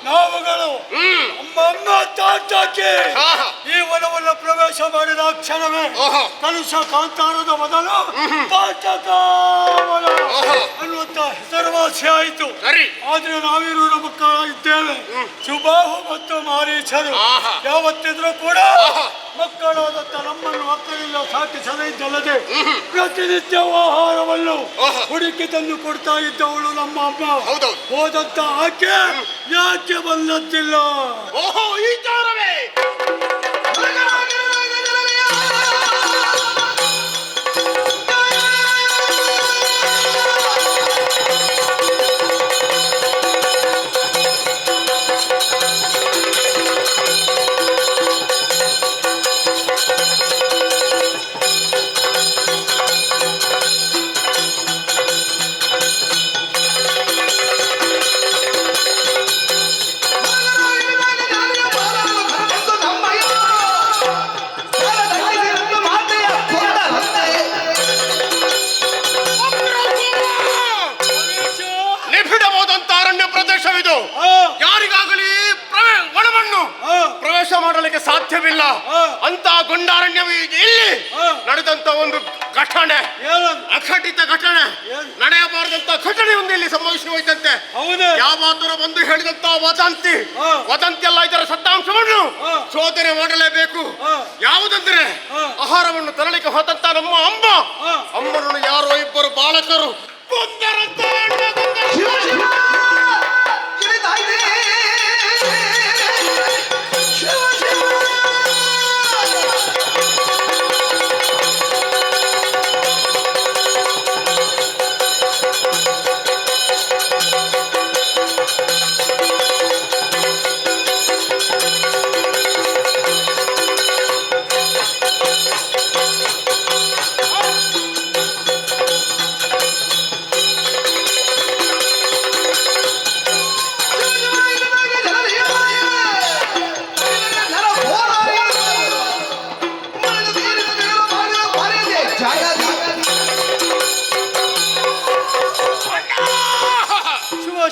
ನಾವುಗಳು ಅಮ್ಮ ತಾಟಾಕಿ ಈ ವನವನ್ನು ಪ್ರವೇಶ ಮಾಡಿದ ಕ್ಷಣವೇ ಕಲುಷ ಕಾಂತಾರದ ಮೊದಲು ತಾಟಕವನ ಅನ್ನುವಂತ ಹೆಸರುವಾಸಿ ಆಯಿತು. ಆದ್ರೆ ನಾವಿರುವ ಮಕ್ಕಳಾಗಿದ್ದೇವೆ. ಸುಬಾಹು ಮತ್ತು ಮಾರೀಚರು ಯಾವತ್ತಿದ್ರೂ ಕೂಡ ಮಕ್ಕಳಾದಂತ ನಮ್ಮನ್ನು ಮಕ್ಕಳಿಂದ ಸಾಕಿಸಲಿದ್ದಲ್ಲದೆ ಪ್ರತಿನಿತ್ಯ ಆಹಾರವನ್ನು ಹುಡುಕಿ ತಂದು ಕೊಡ್ತಾ ಇದ್ದವಳು ನಮ್ಮ ಅಮ್ಮ. ಹೋದಂತ ಆಕೆ ಯಾಕೆ ಬಂದದ್ದಿಲ್ಲ? ಓಹೋ, ಈ ಚಾರವೇ ಮಾಡಲಿಕ್ಕೆ ಸಾಧ್ಯವಿಲ್ಲ. ಅಂತ ಗುಂಡಾರಣ್ಯವೇ ಇಲ್ಲಿ ನಡೆದಂತ ಒಂದು ಘಟನೆ, ಅಘಟಿತ ಘಟನೆ, ನಡೆಯಬಾರದಂತ ಘಟನೆ ಒಂದು ಇಲ್ಲಿ ಸಂಭವಿಸಿ ಹೋಯ್ತಂತೆ. ಯಾವಾದರೂ ಬಂದು ಹೇಳಿದಂತ ವದಂತಿ ಎಲ್ಲ ಇದರ ಸತ್ತಾಂಶವನ್ನು ಶೋಧನೆ ಮಾಡಲೇಬೇಕು. ಯಾವುದಂದ್ರೆ ಆಹಾರವನ್ನು ತರಲಿಕ್ಕೆ ಹೋದಂತ ನಮ್ಮ ಅಮ್ಮನನ್ನು ಯಾರೋ ಇಬ್ಬರು ಬಾಲಕರು ಕೊಂದರಂತೆ.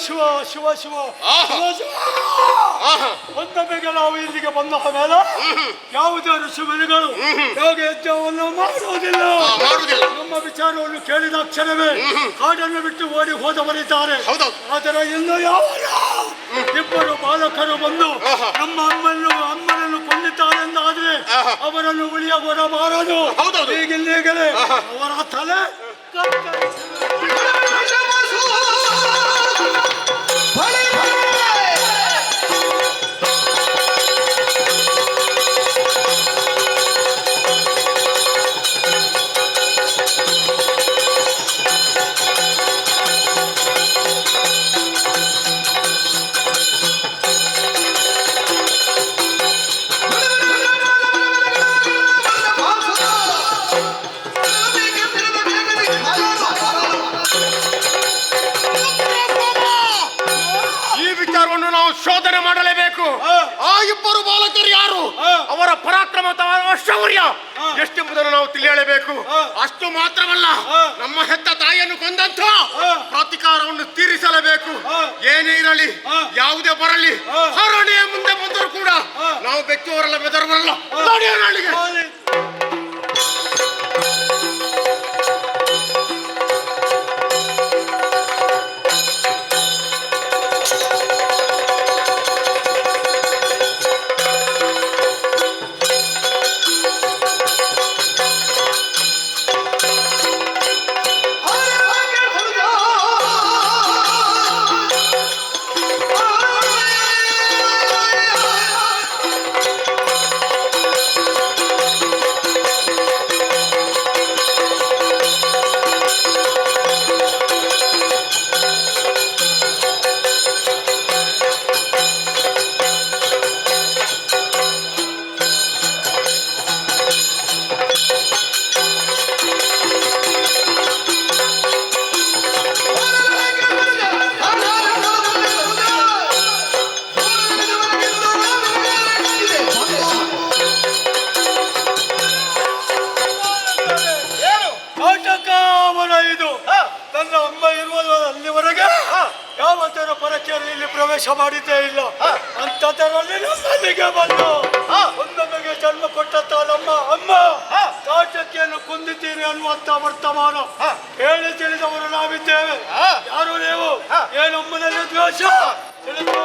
ಶಿವ ಶಿವ ಶಿವ ಒಂದ ಬೇಗ ನಾವು ಇಲ್ಲಿಗೆ ಬಂದ ಮೇಲೆ ಯಾವುದೇ ಋಷಿಮುನಿಗಳು ಯೋಗ ಯಜ್ಞವನ್ನು ಮಾಡುವುದಿಲ್ಲ. ನಮ್ಮ ವಿಚಾರವನ್ನು ಕೇಳಿದ ಕ್ಷಣವೇ ಕಾಡನ್ನು ಬಿಟ್ಟು ಓಡಿ ಹೋದವರಿದ್ದಾರೆ. ಆದರೆ ಇನ್ನು ಯಾವ ಇಬ್ಬರು ಬಾಲಕರು ಬಂದು ನಮ್ಮ ಅಮ್ಮನನ್ನು ಕೊಂದಿದ್ದಾರೆಂದಾದ್ರೆ ಅವರನ್ನು ಉಳಿಯಬರಬಾರದು. ಈಗಿಲ್ಲೀಗಲೇ ಅವರ ತಲೆ ಶೋಧನೆ ಮಾಡಲೇಬೇಕು. ಆ ಇಬ್ಬರು ಬಾಲಕರು ಯಾರು, ಅವರ ಪರಾಕ್ರಮ ಅಥವಾ ಶೌರ್ಯ ಎಷ್ಟೆಂಬುದನ್ನು ನಾವು ತಿಳಿಯಲೇಬೇಕು. ಅಷ್ಟು ಮಾತ್ರವಲ್ಲ, ನಮ್ಮ ಹೆತ್ತ ತಾಯಿಯನ್ನು ಕೊಂದಂತ ಪ್ರತಿಕಾರವನ್ನು ತೀರಿಸಲೇಬೇಕು. ಏನೇ ಇರಲಿ, ಯಾವುದೇ ಬರಲಿ, ಹರಣಿಯ ಮುಂದೆ ಬಂದರೂ ಕೂಡ ನಾವು ಬೆಚ್ಚುವರಲ್ಲ, ಬೆದರವರಲ್ಲ. ನಾಳಿಗೆ ಯಾವತ್ತರ ಪರಕೀಯರು ಇಲ್ಲಿ ಪ್ರವೇಶ ಮಾಡಿದ್ದೇ ಇಲ್ಲ. ಅಂಥದ್ದರಲ್ಲಿ ನಮ್ಮಲ್ಲಿಗೆ ಬಂದು ಒಂದೊಂದಿಗೆ ಜನ್ಮ ಕೊಟ್ಟಂತಲ್ಲಮ್ಮ ಅಮ್ಮ ತಾಟಕ್ಕಿಯನ್ನು ಕುಂದಿದ್ದೀನಿ ಅನ್ನುವಂತ ವರ್ತಮಾನ ಹೇಳಿ ತಿಳಿದವರು ನಾವಿದ್ದೇವೆ. ಯಾರು ನೀವು? ಏನಮ್ಮನಲ್ಲಿ ದ್ವೇಷ ತಿಳಿದು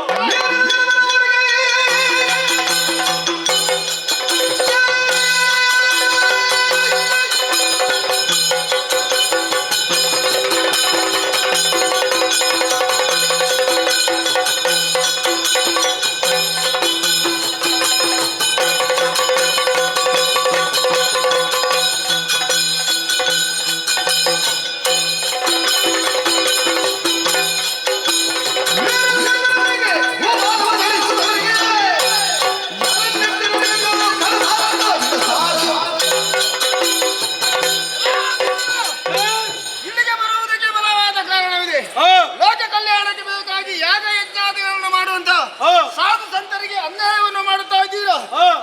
ಸಾಧು ಸಂತರಿಗೆ ಅನ್ಯಾಯವನ್ನು ಮಾಡುತ್ತಾ ಇದ್ದೀರಾ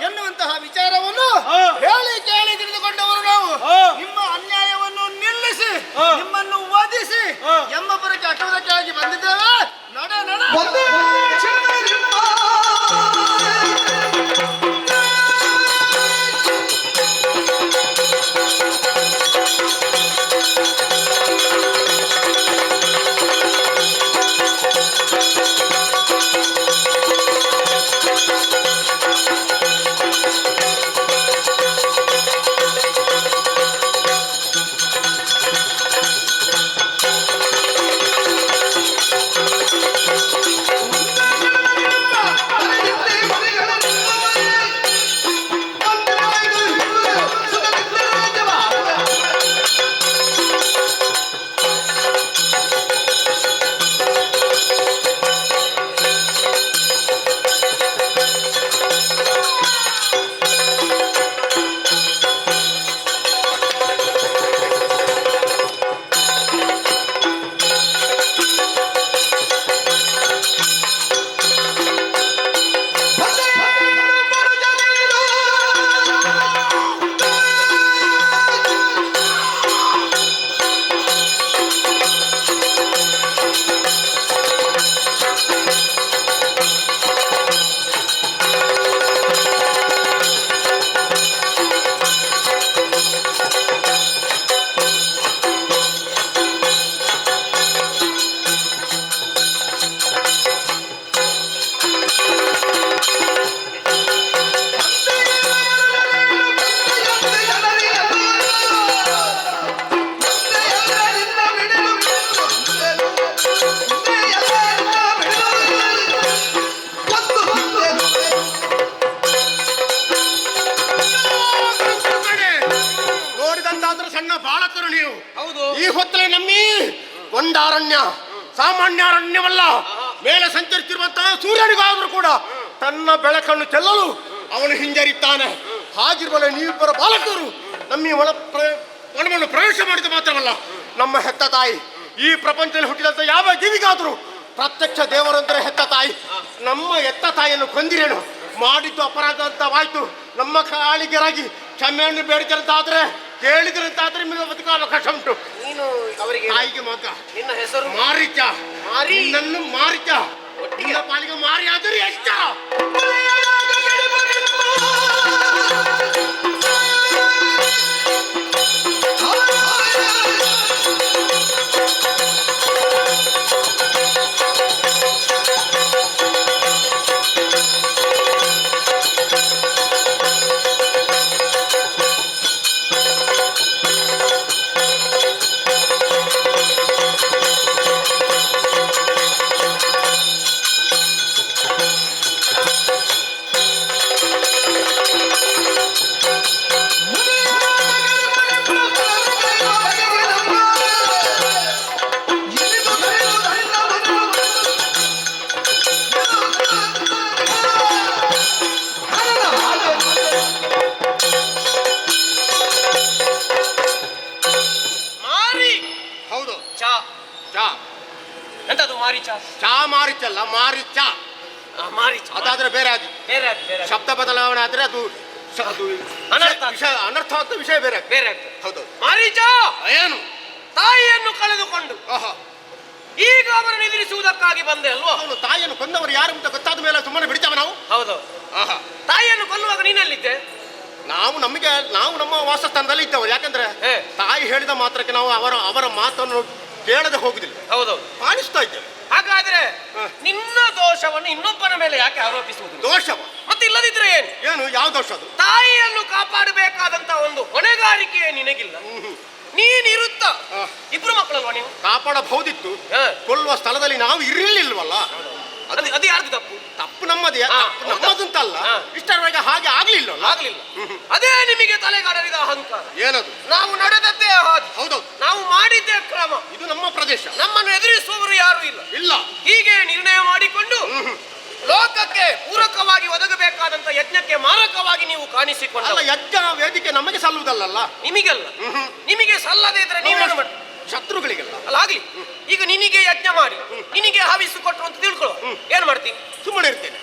ಎನ್ನುವಂತಹ ವಿಚಾರವನ್ನು ಹೇಳಿ ಕೇಳಿ ತಿಳಿದುಕೊಂಡವರು ನಾವು. ನಿಮ್ಮ ಅನ್ಯಾಯವನ್ನು ನಿಲ್ಲಿಸಿ ನಿಮ್ಮನ್ನು ವಧಿಸಿ ಎಂಬ ಪರಕ್ಕೆ ಅಟೋದಕ್ಕಾಗಿ ಬಂದಿದ್ದೇವೆ. ನಡ ನಡ ಕೊಂಡಾರಣ್ಯ ಸಾಮಾನ್ಯ ಅರಣ್ಯವಲ್ಲ. ಮೇಲೆ ಸಂಚರಿಸಿರುವಂತಹ ಸೂರ್ಯನಿಗಾದರೂ ಕೂಡ ತನ್ನ ಬೆಳಕನ್ನು ಚೆಲ್ಲಲು ಅವನು ಹಿಂಜರಿತಾನೆ. ಹಾಗಿರುವಲ್ಲ ನೀವಿಬ್ಬರ ಬಾಲಕರು ನಮ್ಮ ಒಳವನ್ನು ಪ್ರವೇಶ ಮಾಡಿದ ಮಾತ್ರವಲ್ಲ, ನಮ್ಮ ಹೆತ್ತ ತಾಯಿ ಈ ಪ್ರಪಂಚದಲ್ಲಿ ಹುಟ್ಟಿದಂತ ಯಾವ ಜೀವಿಗಾದರೂ ಪ್ರತ್ಯಕ್ಷ ದೇವರಂದರೆ ಹೆತ್ತ ತಾಯಿ. ನಮ್ಮ ಹೆತ್ತ ತಾಯಿಯನ್ನು ಕೊಂದಿರೇನು, ಮಾಡಿದ್ದು ಅಪರಾಧ ಅಂತವಾಯ್ತು. ನಮ್ಮ ಕಾಳಿಗೆರಾಗಿ ಕ್ಷಮೆಯನ್ನು ಬೇಡಿದಂತಾದ್ರೆ ಕೇಳಿದ್ರಂತಾದ್ರೆ ನಿಮಗೆ ಬದುಕೋ ಅವಕಾಶ ಉಂಟು. ನೀನು ಅವರಿಗೆ ತಾಯಿಗೆ ಮಗ, ನಿನ್ನ ಹೆಸರು ಮಾರಿಚ, ನನ್ನು ಮಾರಿಚ, ನಿನ್ನ ಪಾಲಿಗೆ ಮಾರಿ ಆದರೆ ಎಷ್ಟ ಚಾ ಮಾರಿಚಲ್ಲ ಮಾರಿಚ ಅದಾದ್ರೆ ಬೇರೆ ಅದು ಶಬ್ದ ಬದಲಾವಣೆ ಆದ್ರೆ ಅದು ಅನರ್ಥ ಅಂತ ವಿಷಯ ಬೇರೆ ಬೇರೆ. ಹೌದು. ಮಾರೀಚ ಏನು ತಾಯಿಯನ್ನು ಕಳೆದುಕೊಂಡು ಈಗ ಅವರನ್ನು ಎದುರಿಸುವುದಕ್ಕಾಗಿ ಬಂದೆ ಅಲ್ವಾ? ಅವನು ತಾಯಿಯನ್ನು ಕೊಂದವರು ಯಾರು ಅಂತ ಗೊತ್ತಾದ ಮೇಲೆ ಸುಮ್ಮನೆ ಬಿಡ್ತೇವೆ ನಾವು? ಹೌದು. ಆಹಾ, ತಾಯಿಯನ್ನು ಕೊಲ್ಲುವಾಗ ನೀನೆಲ್ಲಿದ್ದೆ? ನಾವು ನಮ್ಮ ವಾಸಸ್ಥಾನದಲ್ಲಿ ಇದ್ದವರು. ಯಾಕಂದ್ರೆ ಹೇ. ತಾಯಿ ಹೇಳಿದ ಮಾತ್ರಕ್ಕೆ ನಾವು ಅವರ ಮಾತನ್ನು ಕೇಳದೆ ಹೋಗುದಿಲ್ಲ, ಹೌದೌದು. ಪಾಲಿಸ್ತಾ ಇದ್ದೇವೆ. ಹಾಗಾದ್ರೆ ನಿನ್ನ ದೋಷವನ್ನು ಇನ್ನೊಬ್ಬನ ಮೇಲೆ ಯಾಕೆ ಆರೋಪಿಸುವುದು? ದೋಷವ? ಮತ್ತೆ ಇಲ್ಲದಿದ್ರೆ ಏನು? ಏನು, ಯಾವ ದೋಷ ಅದು? ತಾಯಿಯನ್ನು ಕಾಪಾಡಬೇಕಾದಂತ ಒಂದು ಹೊಣೆಗಾರಿಕೆ ನಿನಗಿಲ್ಲ. ನೀನಿರುತ್ತ ಇಬ್ರು ಮಕ್ಕಳಲ್ವಾ ನೀವು? ಕಾಪಾಡಬಹುದಿತ್ತು. ಹಾ. ಕೊಲ್ಲುವ ಸ್ಥಳದಲ್ಲಿ ನಾವು ಇರಲಿಲ್ವಲ್ಲ. ಅದು ಯಾರ್ದು ತಪ್ಪು? ತಪ್ಪು ನಮ್ಮದೇ. ಹಾ, ನಮ್ಮದಂತಲ್ಲ. ಹಾ. ಇಷ್ಟರವರೆಗೆ ಹಾಗೆ ಆಗ್ಲಿಲ್ಲ. ಆಗ್ಲಿಲ್ಲ. ಅದೇ ನಿಮಗೆ ತಲೆಗಡರಿದ ಅಹಂಕಾರ. ಏನದು? ನಾವು ನಡೆದದ್ದೇ ಹಾದಿ, ಹೌದೌದು, ನಾವು ಮಾಡಿದ್ದೇ ಕ್ರಮ, ಇದು ನಮ್ಮ ಪ್ರದೇಶ, ನಮ್ಮನ್ನು ಎದುರಿಸುವವರು ಯಾರು ಇಲ್ಲ. ಇಲ್ಲ. ಹೀಗೆ ನಿರ್ಣಯ ಮಾಡಿಕೊಂಡು ಲೋಕಕ್ಕೆ ಪೂರಕವಾಗಿ ಒದಗಬೇಕಾದಂತ ಯಜ್ಞಕ್ಕೆ ಮಾರಕವಾಗಿ ನೀವು ಕಾಣಿಸಿಕೊಂಡ. ಅಲ್ಲ, ಯಜ್ಞ ವೇದಿಕೆ ನಮಗೆ ಸಲ್ಲುವುದಲ್ಲ. ನಿಮಗಲ್ಲ. ನಿಮಗೆ ಸಲ್ಲದೇ ಇದ್ರೆ ನೀವೇನು ಮಾಡಿ? ಶತ್ರುಗಳಿಗೆಲ್ಲ ಅಲ್ಲ, ಆಗ್ಲಿ. ಈಗ ನಿನಗೆ ಯಜ್ಞ ಮಾಡಿ ನಿನಗೆ ಹವಿಸು ಕೊಟ್ಟರು ಅಂತ ತಿಳ್ಕೊಳ್ಳೋ, ಏನ್ ಮಾಡ್ತೀನಿ? ಸುಮ್ಮನೆ ಇರ್ತೇನೆ,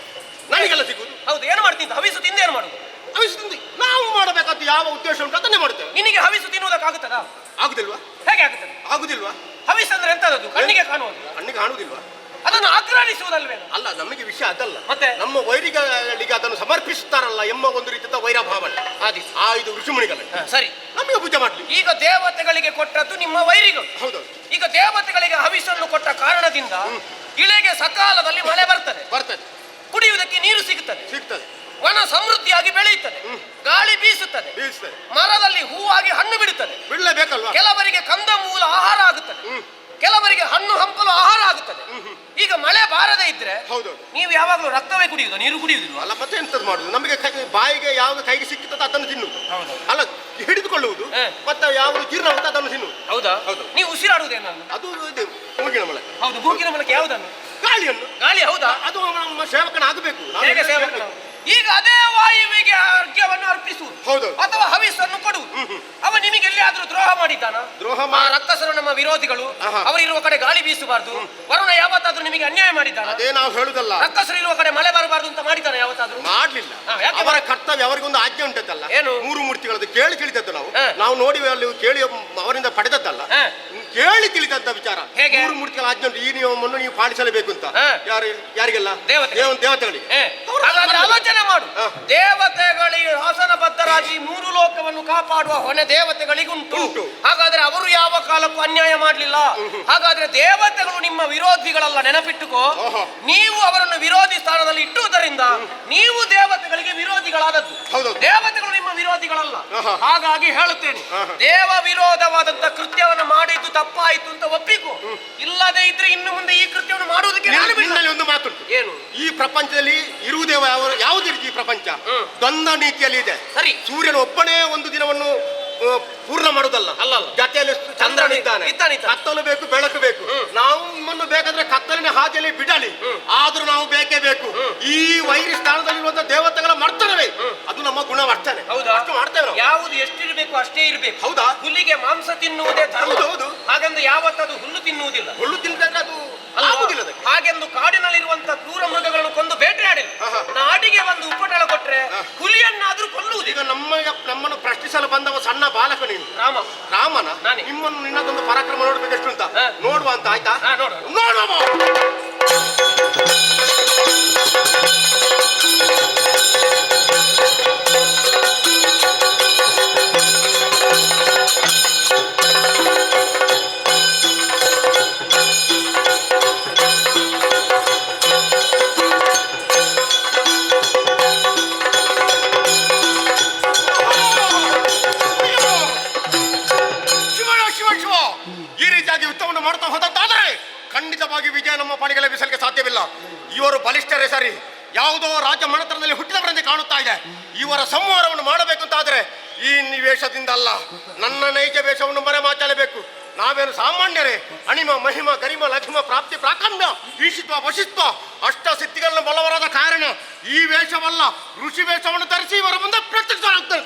ನನಗೆಲ್ಲ ಸಿಗುದು. ಹೌದು, ಏನು ಮಾಡ್ತೀನಿ? ಹವಿಸು ತಿಂದ ಏನು ಮಾಡುದು? ಹವಿಸು ತಿಂದು ನಾವು ಮಾಡಬೇಕಾದ ಯಾವ ಉದ್ದೇಶ ಉಂಟು ಅದನ್ನೇ ಮಾಡ್ತೇವೆ. ನಿನಗೆ ಹವಿಸು ತಿನ್ನುವುದಕ್ಕಾಗುತ್ತದಾ? ಆಗುದಿಲ್ವಾ? ಹೇಗೆ ಆಗುತ್ತದೆ? ಆಗುದಿಲ್ವಾ? ಹವಿಸ್ ಅಂದ್ರೆ ಎಂತದದು? ಕಣ್ಣಿಗೆ ಕಾಣುವುದು, ಕಣ್ಣಿಗೆ ಕಾಣುವುದಿಲ್ವಾ? ಅದನ್ನು ಆಕ್ರಮಿಸುವುದಲ್ವೇ? ಅಲ್ಲ, ನಮಗೆ ವಿಷಯ ಅದಲ್ಲ. ಮತ್ತೆ ನಮ್ಮ ವೈರಿಗಳಿಗೆ ಅದನ್ನು ಸಮರ್ಪಿಸುತ್ತಾರಲ್ಲ ಎಂಬ ಒಂದು ರೀತಿಯ ವೈರ ಭಾವನೆ. ಆ ಇದು ಋಷಿಮುನಿಗಳ ಸರಿ, ನಮಗೆ ಪೂಜೆ ಮಾಡ್ಲಿ. ಈಗ ದೇವತೆಗಳಿಗೆ ಕೊಟ್ಟದ್ದು ನಿಮ್ಮ ವೈರಿಗಳು. ಹೌದು. ಈಗ ದೇವತೆಗಳಿಗೆ ಹವಿಸನ್ನು ಕೊಟ್ಟ ಕಾರಣದಿಂದ ಇಳೆಗೆ ಸಕಾಲದಲ್ಲಿ ಮಳೆ ಬರ್ತದೆ, ಕುಡಿಯುವುದಕ್ಕೆ ನೀರು ಸಿಗ್ತದೆ, ವನ ಸಮೃದ್ಧಿಯಾಗಿ ಬೆಳೆಯುತ್ತದೆ, ಗಾಳಿ ಬೀಸುತ್ತದೆ, ಮರದಲ್ಲಿ ಹೂವಾಗಿ ಹಣ್ಣು ಬಿಡುತ್ತದೆ. ಬಿಡಲೇಬೇಕಲ್ವಾ? ಕೆಲವರಿಗೆ ಕಂದ ಮೂಲ ಆಹಾರ ಆಗುತ್ತದೆ, ಕೆಲವರಿಗೆ ಹಣ್ಣು ಹಂಪಲು ಆಹಾರ ಆಗುತ್ತದೆ. ಈಗ ಮಳೆ ಬಾರದೇ ಇದ್ರೆ ಹೌದು, ನೀವು ಯಾವಾಗಲೂ ರಕ್ತವೇ ಕುಡಿಯುವುದು, ನೀರು ಕುಡಿಯುವುದಿಲ್ಲ. ಅಲ್ಲ, ಮತ್ತೆ ಎಂತದ್ದು ಮಾಡುದು? ನಮಗೆ ಬಾಯಿಗೆ ಯಾವ್ದು ಕೈಗೆ ಸಿಕ್ಕಿತದ ಅದನ್ನು ತಿನ್ನುವುದು. ಅಲ್ಲ, ಹಿಡಿದುಕೊಳ್ಳುವುದು, ಮತ್ತೆ ಯಾವುದು ಜೀರ್ಣ ಆಗುತ್ತೆ ಅದನ್ನು ತಿನ್ನುವುದು. ಹೌದಾ? ಹೌದು. ನೀವು ಉಸಿರಾಡುವುದೇನು? ಅದು ಇದು ಮೂಗಿನ ಮೊಳಕೆ. ಹೌದು, ಮೂಗಿನ ಮೊಳಕೆ ಯಾವುದನ್ನು? ಗಾಳಿಯನ್ನು. ಗಾಳಿ. ಹೌದಾ? ಅದು ನಮ್ಮ ಸೇವಕನಾಗಬೇಕು. ಹೇಗೆ ಸೇವಕನ? ಈಗ ಅದೇ ವಾಯುವಿಗೆ ಅರ್ಘ್ಯವನ್ನು ಅರ್ಪಿಸುವುದು, ಹೌದು, ಅಥವಾ ಹವಿಸ್ಸನ್ನು ಕೊಡುವುದು. ಅವ ನಿಮಗೆ ಎಲ್ಲಿಯಾದ್ರೂ ದ್ರೋಹ ಮಾಡಿದ್ದಾನ? ದ್ರೋಹ ರಕ್ಕಸರು ನಮ್ಮ ವಿರೋಧಿಗಳು, ಅವರಿರುವ ಕಡೆ ಗಾಳಿ ಬೀಸಬಾರ್ದು. ವರುಣ ಯಾವತ್ತಾದ್ರೂ ನಿಮಗೆ ಅನ್ಯಾಯ ಮಾಡಿದ್ದಾನ? ಅದೇ ನಾವು ಹೇಳುದಲ್ಲ. ರಕ್ಕಸರು ಇರುವ ಕಡೆ ಮಳೆ ಬರಬಾರ್ದು ಅಂತ ಮಾಡಿದ್ದಾನೆ ಯಾವತ್ತಾದ್ರೂ? ಮಾಡ್ಲಿಲ್ಲ. ಅವರ ಕರ್ತವ್ಯ, ಅವರಿಗೊಂದು ಆಜ್ಞೆ ಉಂಟದ್ದಲ್ಲ. ಏನು? ಮೂರು ಮೂರ್ತಿಗಳದ್ದು ಕೇಳಿ ತಿಳಿದದ್ದು ನಾವು ನೋಡಿ ಅಲ್ಲಿ ಕೇಳಿ ಅವರಿಂದ ಪಡೆದದ್ದಲ್ಲ, ಕೇಳಿ ತಿಳಿದದ್ದ ವಿಚಾರ. ಹೇಗೆ? ಮೂರು ಮೂರ್ತಿಗಳ ಆಜ್ಞೆ ಉಂಟು, ಈ ನಿಯಮವನ್ನು ನೀವು ಪಾಲಿಸಲೇಬೇಕು ಅಂತ. ಯಾರಿಗೆಲ್ಲ? ದೇವತೆಗಳಿಗೆ. ಹಾಗಾದ್ರೆ ಆಲೋಚನೆ ಮಾಡು. ದೇವತೆಗಳಿಗೆ ಆಸನಬದ್ಧರಾಗಿ ಮೂರು ಲೋಕವನ್ನು ಕಾಪಾಡುವ ಹೊಣೆ ದೇವತೆಗಳಿಗುಂಟು. ಹಾಗಾದ್ರೆ ಅವರು ಯಾವ ಕಾಲಕ್ಕೂ ಅನ್ಯಾಯ ಮಾಡಲಿಲ್ಲ. ಹಾಗಾದ್ರೆ ದೇವತೆಗಳು ನಿಮ್ಮ ವಿರೋಧಿಗಳಲ್ಲ, ನೆನಪಿಟ್ಟುಕೋ. ನೀವು ಅವರನ್ನು ವಿರೋಧಿ ಸ್ಥಾನದಲ್ಲಿ ಇಟ್ಟುವುದರಿಂದ ನೀವು ದೇವತೆಗಳಿಗೆ ವಿರೋಧಿಗಳಾದದ್ದು. ದೇವತೆಗಳು ನಿಮ್ಮ ವಿರೋಧಿಗಳಲ್ಲ. ಹಾಗಾಗಿ ಹೇಳುತ್ತೇನೆ, ದೇವ ವಿರೋಧವಾದಂತ ಕೃತ್ಯವನ್ನು ಮಾಡಿದ್ದು ತಪ್ಪಾಯಿತು ಅಂತ ಒಪ್ಪಿಕೋ. ಇಲ್ಲದೆ ಇದ್ರೆ ಇನ್ನು ಮುಂದೆ ಈ ಕೃತ್ಯವನ್ನು ಮಾಡುವುದಕ್ಕೆ ಒಂದು ಮಾತುಂಟು. ಏನು? ಈ ಪ್ರಪಂಚದಲ್ಲಿ ಇರುವುದೇ ಯಾವುದೇ ರೀತಿ ಪ್ರಪಂಚ ದ್ವಂದ್ವ ನೀತಿಯಲ್ಲಿ ಇದೆ. ಸರಿ, ಸೂರ್ಯನ ಒಬ್ಬನೇ ಒಂದು ದಿನವನ್ನು ಪೂರ್ಣ ಮಾಡುದಲ್ಲ, ಜೊತೆಯಲ್ಲಿ ಚಂದ್ರನಿದ್ದಾನೆ. ಕತ್ತಲು ಬೇಕು, ಬೆಳಕು ಬೇಕು. ನಾವು ನಿಮ್ಮನ್ನು ಬೇಕಾದ್ರೆ ಕತ್ತಲಿನ ಹಾದಿಯಲ್ಲಿ ಬಿಡಲಿ, ಆದ್ರೂ ನಾವು ಬೇಕೇ ಬೇಕು. ಈ ವೈರಿ ಸ್ಥಾನದಲ್ಲಿರುವಂತಹ ದೇವತೆಗಳ ಮರ್ತನವೇ ಅದು ನಮ್ಮ ಗುಣವರ್ತನೆ. ಅಷ್ಟು ಮಾಡ್ತೇವೆ. ಯಾವುದು ಎಷ್ಟಿರಬೇಕು ಅಷ್ಟೇ ಇರಬೇಕು. ಹೌದಾ? ಹುಲ್ಲಿಗೆ ಮಾಂಸ ತಿನ್ನುವುದೇ ಧರ್ಮ. ಹೌದು. ಹಾಗೆಂದು ಯಾವತ್ತದು ಹುಲ್ಲು ತಿನ್ನುವುದಿಲ್ಲ. ಹುಲ್ಲು ತಿಂದ್ರೆ ಅದು ಆಗುದಿಲ್ಲ. ಹಾಗೆಂದು ಕಾಡಿನಲ್ಲಿರುವಂತಹ ಕ್ರೂರ ಮೃಗಗಳನ್ನು ಕೊಂದು ಬೇಟೆಯಾಡಿಲ್ಲ. ನಾಡಿಗೆ ಒಂದು ಉಪಟಳ ಕೊಟ್ರೆ ಹುಲಿಯನ್ನಾದ್ರೂ ಕೊಲ್ಲುವುದು. ಈಗ ನಮ್ಮನ್ನು ಪ್ರಶ್ನಿಸಲು ಬಂದವ ಸಣ್ಣ ಬಾಲಕ ನೀನು, ರಾಮನ. ನಿಮ್ಮನ್ನು ನಿನ್ನದೊಂದು ಪರಾಕ್ರಮ ನೋಡ್ಬೇಕಷ್ಟು ಅಂತ ನೋಡುವ ಅಂತ. ಆಯ್ತಾ? ನೋಡುವ. ಈ ರೀತಿಯಾಗಿ ಯುದ್ಧವನ್ನು ಮಾಡ್ತಾ ಹೋದದ್ದಾದರೆ ಖಂಡಿತವಾಗಿ ವಿಜಯ ನಮ್ಮ ಪಾಲಿಗೆ ಲಭಿಸಲಿಕ್ಕೆ ಸಾಧ್ಯವಿಲ್ಲ. ಇವರು ಬಲಿಷ್ಠರೇ ಸರಿ, ಯಾವುದೋ ರಾಜ್ಯ ಮನತನದಲ್ಲಿ ಹುಟ್ಟಿದವರಂತೆ ಕಾಣುತ್ತಾ ಇದೆ. ಇವರ ಸಂಹಾರವನ್ನು ಮಾಡಬೇಕು ಅಂತಾದ್ರೆ ಈ ವೇಷದಿಂದ ಅಲ್ಲ, ನನ್ನ ನೈಜ ವೇಷವನ್ನು ಮರೆಮಾಚಲೇಬೇಕು. ನಾವೇನು ಸಾಮಾನ್ಯರೇ? ಅಣಿಮ ಮಹಿಮ ಗರಿಮ ಲಘಿಮ ಪ್ರಾಪ್ತಿ ಪ್ರಾಕಮ್ಯ ಈಶಿತ್ವ ವಶಿತ್ವ ಅಷ್ಟ ಸಿದ್ಧಿಗಳನ್ನ ಬಲವರಾದ ಕಾರಣ ಈ ವೇಷವಲ್ಲ, ಋಷಿ ವೇಷವನ್ನು ಧರಿಸಿ ಇವರ ಮುಂದೆ ಪ್ರತ್ಯಕ್ಷರಾಗ್ತಾರೆ.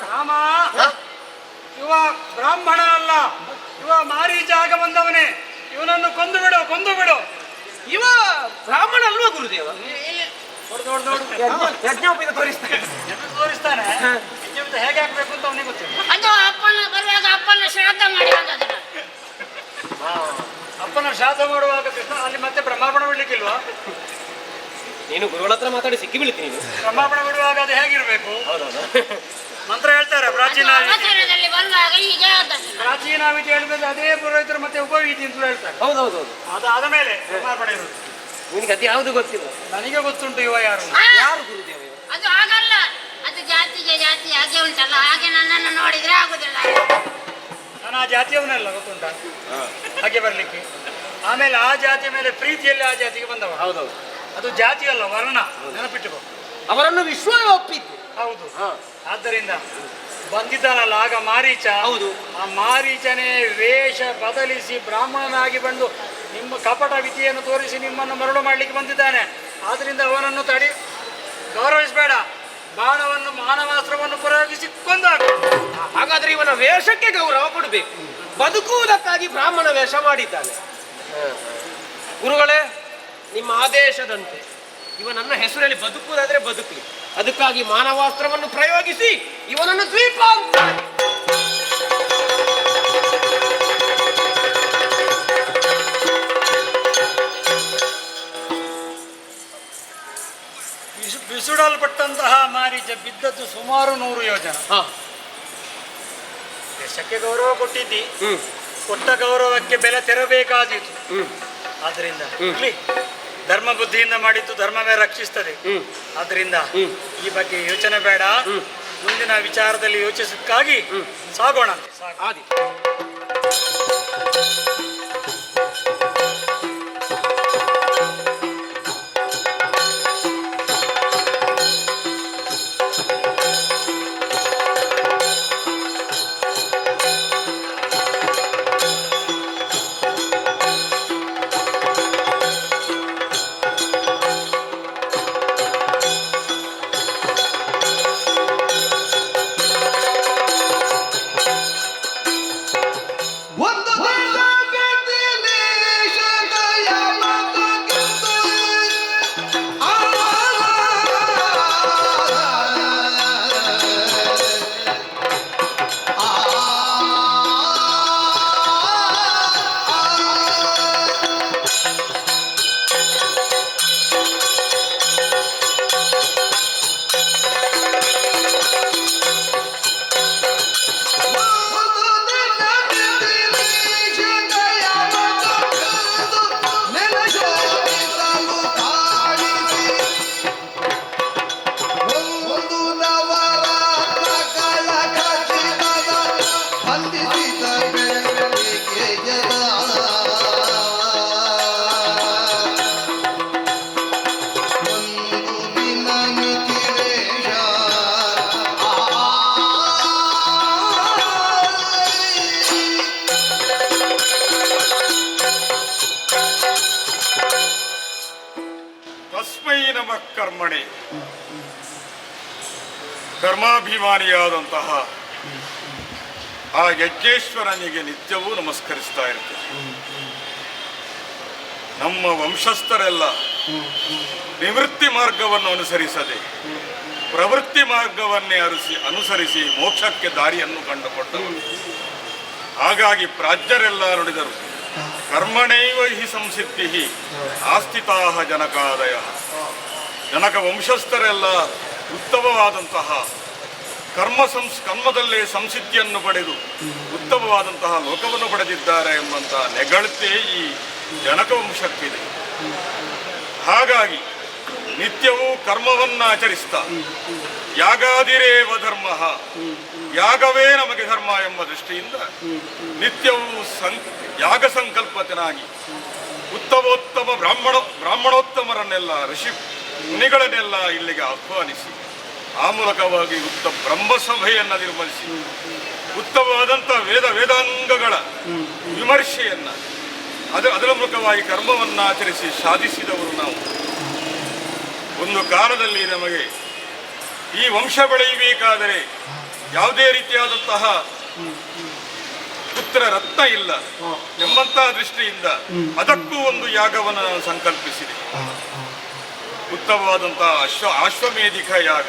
ರಾಮ, ಇವ ಬ್ರಾಹ್ಮಣ ಅಲ್ಲ, ಇವ ಮಾರೀಚ ಆಗ ಬಂದವನೇ. ಇವನನ್ನು ಕೊಂದು ಬಿಡು, ಕೊಂದು ಬಿಡು. ಇವ ಬ್ರಾಹ್ಮಣ ಅಲ್ವಾ ಗುರುದೇವ? ನೋಡು ನೋಡು ನೋಡು, ಯಜ್ಞೋಪೇತ ತೋರಿಸ್ತಾನೆ. ತೋರಿಸ್ತಾನೆ. ಯಜ್ಞೋಪೇತ ಹೇಗೆ ಹಾಕ್ಬೇಕು ಅಂತ ಅವನಿಗೆ ಗೊತ್ತಿಲ್ಲ. ಅದು ಅಪ್ಪನ ಬರುವಾಗ ಅಪ್ಪನ ಶ್ರಾದ್ದ ಮಾಡಿ ಬಂದದನ್ನ. ಅಪ್ಪನ ಶ್ರಾದ್ದ ಮಾಡುವಾಗ ಕೃಷ್ಣ ಅಲ್ಲಿ ಮತ್ತೆ ಬ್ರಹ್ಮಾರ್ಪಣ ಬಿಡ್ಲಿಕ್ಕಿಲ್ವಾ? ನೀನು ಗುರುಗಳ ಹತ್ರ ಮಾತಾಡಿ ಸಿಕ್ಕಿ ಬೀಳ್ತೀನಿ ನೀನು. ಬ್ರಹ್ಮಾರ್ಪಣ ಬಿಡುವಾಗ ಅದು ಹೇಗಿರ್ಬೇಕು? ಹೌದೌದು. ಮಂತ್ರ ಹೇಳ್ತಾರೆ ಪ್ರಾಚೀನ ಅವಸರದಲ್ಲಿ ಬಂದಾಗ ಹೀಗೆ ಆದದ್ದು. ಪ್ರಾಚೀನ ವಿಧಿ ಹೇಳಿದ್ರೆ ಅದೇ ಪುರೋಹಿತರು ಮತ್ತೆ ಉಪವಿಧಿ ಅಂತ ಹೇಳ್ತಾರೆ. ಹೌದೌದು. ಅದಾದ ಮೇಲೆ ಬ್ರಹ್ಮಾರ್ಪಣ ಇರುವುದು. ನಿನಗೆ ಅದು ಯಾವುದು ಗೊತ್ತಿಲ್ಲ. ನನಗೆ ಗೊತ್ತುಂಟು ಇವ ಯಾರು. ಯಾರು ಗುರುದೇವ ಇವ? ಅದು ಆಗಲ್ಲ. ಅದು ಜಾತಿಗೆ ಜಾತಿ ಹಾಗೆ ಉಂಟಲ್ಲ, ಹಾಗೆ ನನ್ನನ್ನು ನೋಡಿದ್ರೆ ಆಗುದಿಲ್ಲ. ನಾನು ಆ ಜಾತಿಯವನಲ್ಲ, ಗೊತ್ತುಂಟ ಹಾಗೆ ಬರ್ಲಿಕ್ಕೆ. ಆಮೇಲೆ ಆ ಜಾತಿಯ ಮೇಲೆ ಪ್ರೀತಿಯಲ್ಲಿ ಆ ಜಾತಿಗೆ ಬಂದವ. ಹೌದೌದು. ಅದು ಜಾತಿ ಅಲ್ಲ, ವರ್ಣ. ನೆನಪಿಟ್ಟುಕೋ. ಅವರನ್ನು ವಿಶ್ವವೇ ಒಪ್ಪಿತ್ತು. ಹೌದು. ಆದ್ದರಿಂದ ಬಂದಿದ್ದಾನಲ್ಲ ಆಗ ಮಾರೀಚ. ಹೌದು. ಆ ಮಾರೀಚನೇ ವೇಷ ಬದಲಿಸಿ ಬ್ರಾಹ್ಮಣನಾಗಿ ಬಂದು ನಿಮ್ಮ ಕಪಟ ವಿಧಿಯನ್ನು ತೋರಿಸಿ ನಿಮ್ಮನ್ನು ಮರಳು ಮಾಡಲಿಕ್ಕೆ ಬಂದಿದ್ದಾನೆ. ಆದ್ರಿಂದ ಅವನನ್ನು ತಡಿ, ಗೌರವಿಸಬೇಡ. ಬಾಣವನ್ನು ಮಾನವಾಸ್ತ್ರವನ್ನು ಪ್ರಯೋಗಿಸಿ ಕೊಂದಾಕು. ಹಾಗಾದ್ರೆ ಇವನ ವೇಷಕ್ಕೆ ಗೌರವ ಕೊಡಬೇಕು. ಬದುಕುವುದಕ್ಕಾಗಿ ಬ್ರಾಹ್ಮಣ ವೇಷ ಮಾಡಿದ್ದಾನೆ. ಗುರುಗಳೇ, ನಿಮ್ಮ ಆದೇಶದಂತೆ ಇವ ನನ್ನ ಹೆಸರಲ್ಲಿ ಬದುಕುವುದಾದ್ರೆ ಬದುಕಲಿ. ಅದಕ್ಕಾಗಿ ಮಾನವಾಸ್ತ್ರವನ್ನು ಪ್ರಯೋಗಿಸಿ ಇವನನ್ನು ದ್ವೀಪ ಅಂತ ಬಿಸುಡಲ್ಪಟ್ಟಂತಹ ಮಾರೀಚ ಬಿದ್ದದ್ದು ಸುಮಾರು 100 ಯೋಜನ. ದೇಶಕ್ಕೆ ಗೌರವ ಕೊಟ್ಟಿದ್ದಿ, ಕೊಟ್ಟ ಗೌರವಕ್ಕೆ ಬೆಲೆ ತೆರಬೇಕಾದೀತು. ಆದ್ರಿಂದ ಇರ್ಲಿ, ಧರ್ಮ ಬುದ್ಧಿಯಿಂದ ಮಾಡಿದ್ದು ಧರ್ಮವೇ ರಕ್ಷಿಸ್ತದೆ. ಆದ್ರಿಂದ ಈ ಬಗ್ಗೆ ಯೋಚನೆ ಬೇಡ. ಮುಂದಿನ ವಿಚಾರದಲ್ಲಿ ಯೋಚಿಸಕ್ಕಾಗಿ ಸಾಗೋಣ. ಆದಿ. ಕರ್ಮಣೆ. ಕರ್ಮಾಭಿಮಾನಿಯಾದಂತಹ ಆ ಯಜ್ಞೇಶ್ವರನಿಗೆ ನಿತ್ಯವೂ ನಮಸ್ಕರಿಸ್ತಾ ಇರ್ತೇವೆ. ನಮ್ಮ ವಂಶಸ್ಥರೆಲ್ಲ ನಿವೃತ್ತಿ ಮಾರ್ಗವನ್ನು ಅನುಸರಿಸದೆ ಪ್ರವೃತ್ತಿ ಮಾರ್ಗವನ್ನೇ ಅನುಸರಿಸಿ ಮೋಕ್ಷಕ್ಕೆ ದಾರಿಯನ್ನು ಕಂಡುಕೊಂಡವರು. ಹಾಗಾಗಿ ಪ್ರಾಜ್ಯರೆಲ್ಲ ನುಡಿದರು, ಕರ್ಮಣೈವ ಹಿ ಸಂಸಿದ್ಧಿ ಆಸ್ಥಿತಾಹ ಜನಕಾದಯ. ಜನಕ ವಂಶಸ್ಥರೆಲ್ಲ ಉತ್ತಮವಾದಂತಹ ಕರ್ಮದಲ್ಲೇ ಸಂಸಿದ್ಧಿಯನ್ನು ಪಡೆದು ಉತ್ತಮವಾದಂತಹ ಲೋಕವನ್ನು ಪಡೆದಿದ್ದಾರೆ ಎಂಬಂತಹ ನೆಗಳತೆ ಈ ಜನಕ ವಂಶಕ್ಕಿದೆ. ಹಾಗಾಗಿ ನಿತ್ಯವೂ ಕರ್ಮವನ್ನು ಆಚರಿಸ್ತಾ ಯಾಗಾದಿರೇವ ಧರ್ಮ, ಯಾಗವೇ ನಮಗೆ ಧರ್ಮ ಎಂಬ ದೃಷ್ಟಿಯಿಂದ ನಿತ್ಯವೂ ಯಾಗ ಸಂಕಲ್ಪತನಾಗಿ ಉತ್ತಮೋತ್ತಮ ಬ್ರಾಹ್ಮಣೋತ್ತಮರನ್ನೆಲ್ಲ ಋಷಿ ಮುನಿಗಳನ್ನೆಲ್ಲ ಇಲ್ಲಿಗೆ ಆಹ್ವಾನಿಸಿ ಆ ಮೂಲಕವಾಗಿ ಬ್ರಹ್ಮಸಭೆಯನ್ನು ನಿರ್ಮಿಸಿ ಉತ್ತಮವಾದಂಥ ವೇದಾಂಗಗಳ ವಿಮರ್ಶೆಯನ್ನು ಅದರ ಮೂಲಕವಾಗಿ ಕರ್ಮವನ್ನು ಆಚರಿಸಿ ಸಾಧಿಸಿದವರು ನಾವು. ಒಂದು ಕಾಲದಲ್ಲಿ ನಮಗೆ ಈ ವಂಶ ಬೆಳೆಯಬೇಕಾದರೆ ಯಾವುದೇ ರೀತಿಯಾದಂತಹ ಪುತ್ರ ರತ್ನ ಇಲ್ಲ ಎಂಬಂತಹ ದೃಷ್ಟಿಯಿಂದ ಅದಕ್ಕೂ ಒಂದು ಯಾಗವನ್ನು ನಾನು ಸಂಕಲ್ಪಿಸಿದೆ. ಉತ್ತಮವಾದಂತಹ ಅಶ್ವಮೇಧಿಕ ಯಾಗ.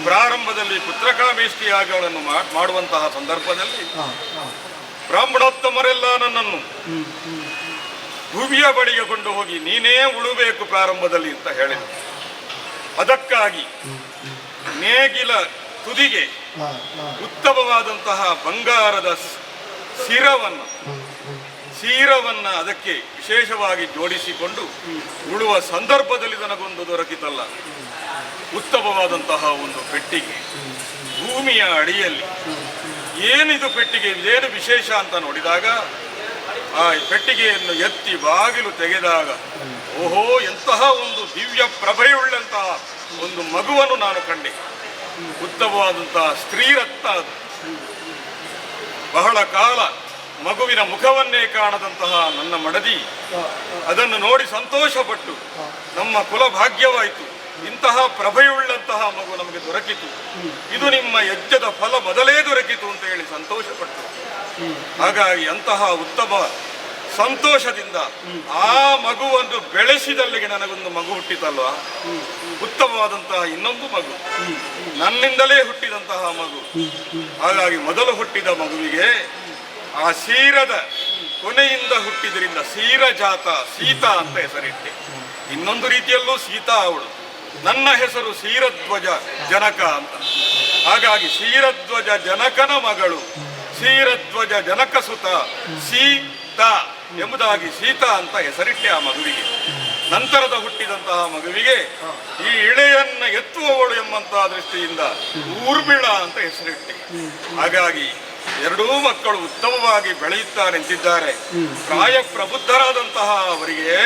ಪ್ರಾರಂಭದಲ್ಲಿ ಪುತ್ರಕಾಮೇಷ್ಟಿ ಯಾಗಗಳನ್ನು ಮಾಡುವಂತಹ ಸಂದರ್ಭದಲ್ಲಿ ಬ್ರಾಹ್ಮಣೋತ್ತಮರೆಲ್ಲ ನನ್ನನ್ನು ಭೂಮಿಯ ಬಳಿಗೆ ಕೊಂಡು ಹೋಗಿ ನೀನೇ ಉಳುಬೇಕು ಪ್ರಾರಂಭದಲ್ಲಿ ಅಂತ ಹೇಳಿದರು. ಅದಕ್ಕಾಗಿ ನೇಗಿಲ ತುದಿಗೆ ಉತ್ತಮವಾದಂತಹ ಬಂಗಾರದ ಶಿರವನ್ನು ಅದಕ್ಕೆ ವಿಶೇಷವಾಗಿ ಜೋಡಿಸಿಕೊಂಡು ಉಳುವ ಸಂದರ್ಭದಲ್ಲಿ ನನಗೊಂದು ದೊರಕಿತಲ್ಲ, ಉತ್ತಮವಾದಂತಹ ಒಂದು ಪೆಟ್ಟಿಗೆ ಭೂಮಿಯ ಅಡಿಯಲ್ಲಿ. ಏನಿದು ಪೆಟ್ಟಿಗೆ, ಇದೇನು ವಿಶೇಷ ಅಂತ ನೋಡಿದಾಗ ಆ ಪೆಟ್ಟಿಗೆಯನ್ನು ಎತ್ತಿ ಬಾಗಿಲು ತೆಗೆದಾಗ ಓಹೋ, ಎಂತಹ ಒಂದು ದಿವ್ಯ ಪ್ರಭೆಯುಳ್ಳಂತಹ ಒಂದು ಮಗುವನ್ನು ನಾನು ಕಂಡೆ. ಉತ್ತಮವಾದಂತಹ ಸ್ತ್ರೀರತ್ನ ಅದು. ಬಹಳ ಕಾಲ ಮಗುವಿನ ಮುಖವನ್ನೇ ಕಾಣದಂತಹ ನನ್ನ ಮಡದಿ ಅದನ್ನು ನೋಡಿ ಸಂತೋಷಪಟ್ಟು ನಮ್ಮ ಕುಲ ಭಾಗ್ಯವಾಯಿತು, ಇಂತಹ ಪ್ರಭೆಯುಳ್ಳಂತಹ ಮಗು ನಮಗೆ ದೊರಕಿತು, ಇದು ನಿಮ್ಮ ಯಜ್ಞದ ಫಲ ಮೊದಲೇ ದೊರಕಿತು ಅಂತ ಹೇಳಿ ಸಂತೋಷಪಟ್ಟು. ಹಾಗಾಗಿ ಅಂತಹ ಉತ್ತಮ ಸಂತೋಷದಿಂದ ಆ ಮಗುವನ್ನು ಬೆಳೆಸಿದಲ್ಲಿಗೆ ನನಗೊಂದು ಮಗು ಹುಟ್ಟಿತಲ್ವಾ, ಉತ್ತಮವಾದಂತಹ ಇನ್ನೊಂದು ಮಗು, ನನ್ನಿಂದಲೇ ಹುಟ್ಟಿದಂತಹ ಮಗು. ಹಾಗಾಗಿ ಮೊದಲು ಹುಟ್ಟಿದ ಮಗುವಿಗೆ ಆ ಶೀರದ ಕೊನೆಯಿಂದ ಹುಟ್ಟಿದ್ರಿಂದ ಶೀರಜಾತ ಸೀತಾ ಅಂತ ಹೆಸರಿಟ್ಟೆ. ಇನ್ನೊಂದು ರೀತಿಯಲ್ಲೂ ಸೀತಾ ಅವಳು. ನನ್ನ ಹೆಸರು ಶೀರಧ್ವಜ ಜನಕ ಅಂತ. ಹಾಗಾಗಿ ಶೀರಧ್ವಜ ಜನಕನ ಮಗಳು, ಶೀರಧ್ವಜ ಜನಕ ಸುತ ಸೀತಾ ಎಂಬುದಾಗಿ ಸೀತಾ ಅಂತ ಹೆಸರಿಟ್ಟೆ ಆ ಮಗುವಿಗೆ. ನಂತರದ ಹುಟ್ಟಿದಂತಹ ಮಗುವಿಗೆ ಈ ಇಳೆಯನ್ನ ಎತ್ತುವವಳು ಎಂಬಂತಹ ದೃಷ್ಟಿಯಿಂದ ಊರ್ಮಿಳ ಅಂತ ಹೆಸರಿಟ್ಟೆ. ಹಾಗಾಗಿ ಎರಡೂ ಮಕ್ಕಳು ಉತ್ತಮವಾಗಿ ಬೆಳೆಯುತ್ತಾರೆ ನಿಂತಿದ್ದಾರೆ. ಪ್ರಾಯ ಪ್ರಬುದ್ಧರಾದಂತಹ ಅವರಿಗೆ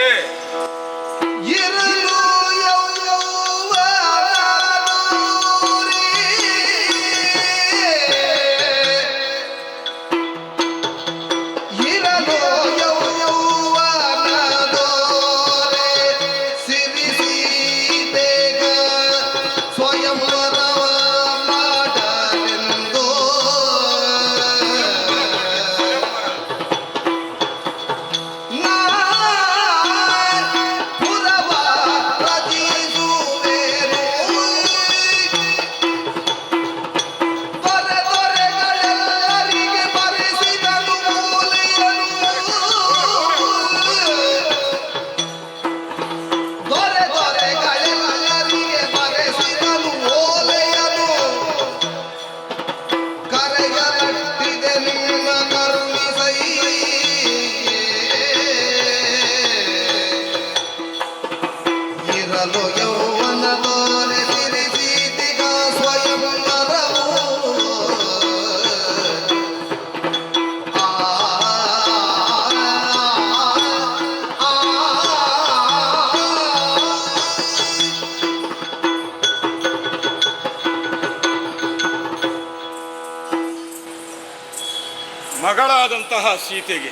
ಮಗಳಾದಂತಹ ಸೀತೆಗೆ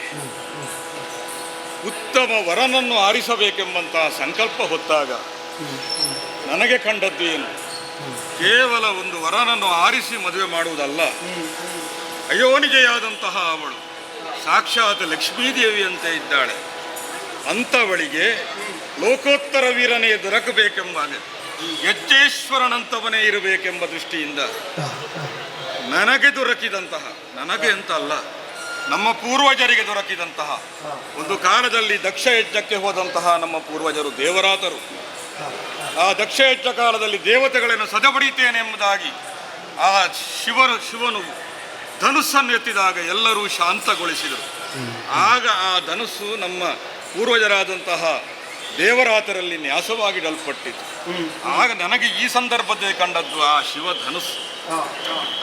ಉತ್ತಮ ವರನನ್ನು ಆರಿಸಬೇಕೆಂಬಂತಹ ಸಂಕಲ್ಪ ಹೊತ್ತಾಗ ನನಗೆ ಕಂಡದ್ದು ಏನು, ಕೇವಲ ಒಂದು ವರನನ್ನು ಆರಿಸಿ ಮದುವೆ ಮಾಡುವುದಲ್ಲ, ಅಯೋನಿಜೆಯಾದಂತಹ ಅವಳು ಸಾಕ್ಷಾತ್ ಲಕ್ಷ್ಮೀದೇವಿಯಂತೆ ಇದ್ದಾಳೆ. ಅಂಥವಳಿಗೆ ಲೋಕೋತ್ತರ ವೀರನೇ ದೊರಕಬೇಕೆಂಬಾಗ ಯಜ್ಜೇಶ್ವರನಂತವನೇ ಇರಬೇಕೆಂಬ ದೃಷ್ಟಿಯಿಂದ ನನಗೆ ದೊರಕಿದಂತಹ, ನನಗೆ ಅಂತ ಅಲ್ಲ, ನಮ್ಮ ಪೂರ್ವಜರಿಗೆ ದೊರಕಿದಂತಹ, ಒಂದು ಕಾಲದಲ್ಲಿ ದಕ್ಷ ಯಜ್ಞಕ್ಕೆ ಹೋದಂತಹ ನಮ್ಮ ಪೂರ್ವಜರು ದೇವರಾತರು. ಆ ದಕ್ಷ ಯಜ್ಞ ಕಾಲದಲ್ಲಿ ದೇವತೆಗಳನ್ನು ಸದಬಡಿತೇನೆ ಎಂಬುದಾಗಿ ಆ ಶಿವನು ಧನುಸ್ಸನ್ನು ಎತ್ತಿದಾಗ ಎಲ್ಲರೂ ಶಾಂತಗೊಳಿಸಿದರು. ಆಗ ಆ ಧನುಸ್ಸು ನಮ್ಮ ಪೂರ್ವಜರಾದಂತಹ ದೇವರಾತರಲ್ಲಿ ನ್ಯಾಸವಾಗಿಡಲ್ಪಟ್ಟಿತು. ಆಗ ನನಗೆ ಈ ಸಂದರ್ಭದಲ್ಲಿ ಕಂಡದ್ದು ಆ ಶಿವಧನುಸ್ಸು.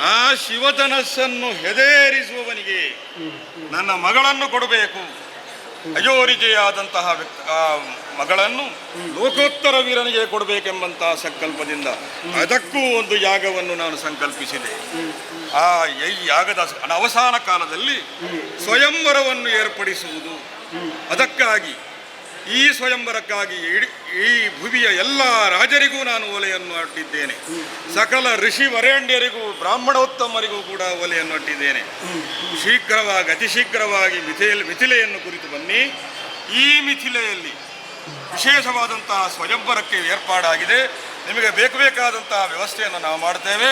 ಆ ಶಿವಧನಸ್ಸನ್ನು ಹೆದೇರಿಸುವವನಿಗೆ ನನ್ನ ಮಗಳನ್ನು ಕೊಡಬೇಕು, ಅಯೋನಿಜೆಯಾದಂತಹ ಮಗಳನ್ನು ಲೋಕೋತ್ತರ ವೀರನಿಗೆ ಕೊಡಬೇಕೆಂಬಂತಹ ಸಂಕಲ್ಪದಿಂದ ಅದಕ್ಕೂ ಒಂದು ಯಾಗವನ್ನು ನಾನು ಸಂಕಲ್ಪಿಸಿದೆ. ಆ ಯಾಗದ ಅವಸಾನ ಕಾಲದಲ್ಲಿ ಸ್ವಯಂವರವನ್ನು ಏರ್ಪಡಿಸುವುದು, ಅದಕ್ಕಾಗಿ ಈ ಸ್ವಯಂವರಕ್ಕಾಗಿ ಈ ಭುವಿಯ ಎಲ್ಲ ರಾಜರಿಗೂ ನಾನು ಒಲೆಯನ್ನು ಅಟ್ಟಿದ್ದೇನೆ. ಸಕಲ ಋಷಿ ವರೇಣ್ಯರಿಗೂ ಬ್ರಾಹ್ಮಣೋತ್ತಮರಿಗೂ ಕೂಡ ಒಲೆಯನ್ನು ಅಟ್ಟಿದ್ದೇನೆ. ಶೀಘ್ರವಾಗಿ ಅತಿ ಶೀಘ್ರವಾಗಿ ಮಿಥಿಲೆಯನ್ನು ಕುರಿತು ಬನ್ನಿ. ಈ ಮಿಥಿಲೆಯಲ್ಲಿ ವಿಶೇಷವಾದಂತಹ ಸ್ವಯಂವರಕ್ಕೆ ಏರ್ಪಾಡಾಗಿದೆ. ನಿಮಗೆ ಬೇಕಾದಂತಹ ವ್ಯವಸ್ಥೆಯನ್ನು ನಾವು ಮಾಡ್ತೇವೆ.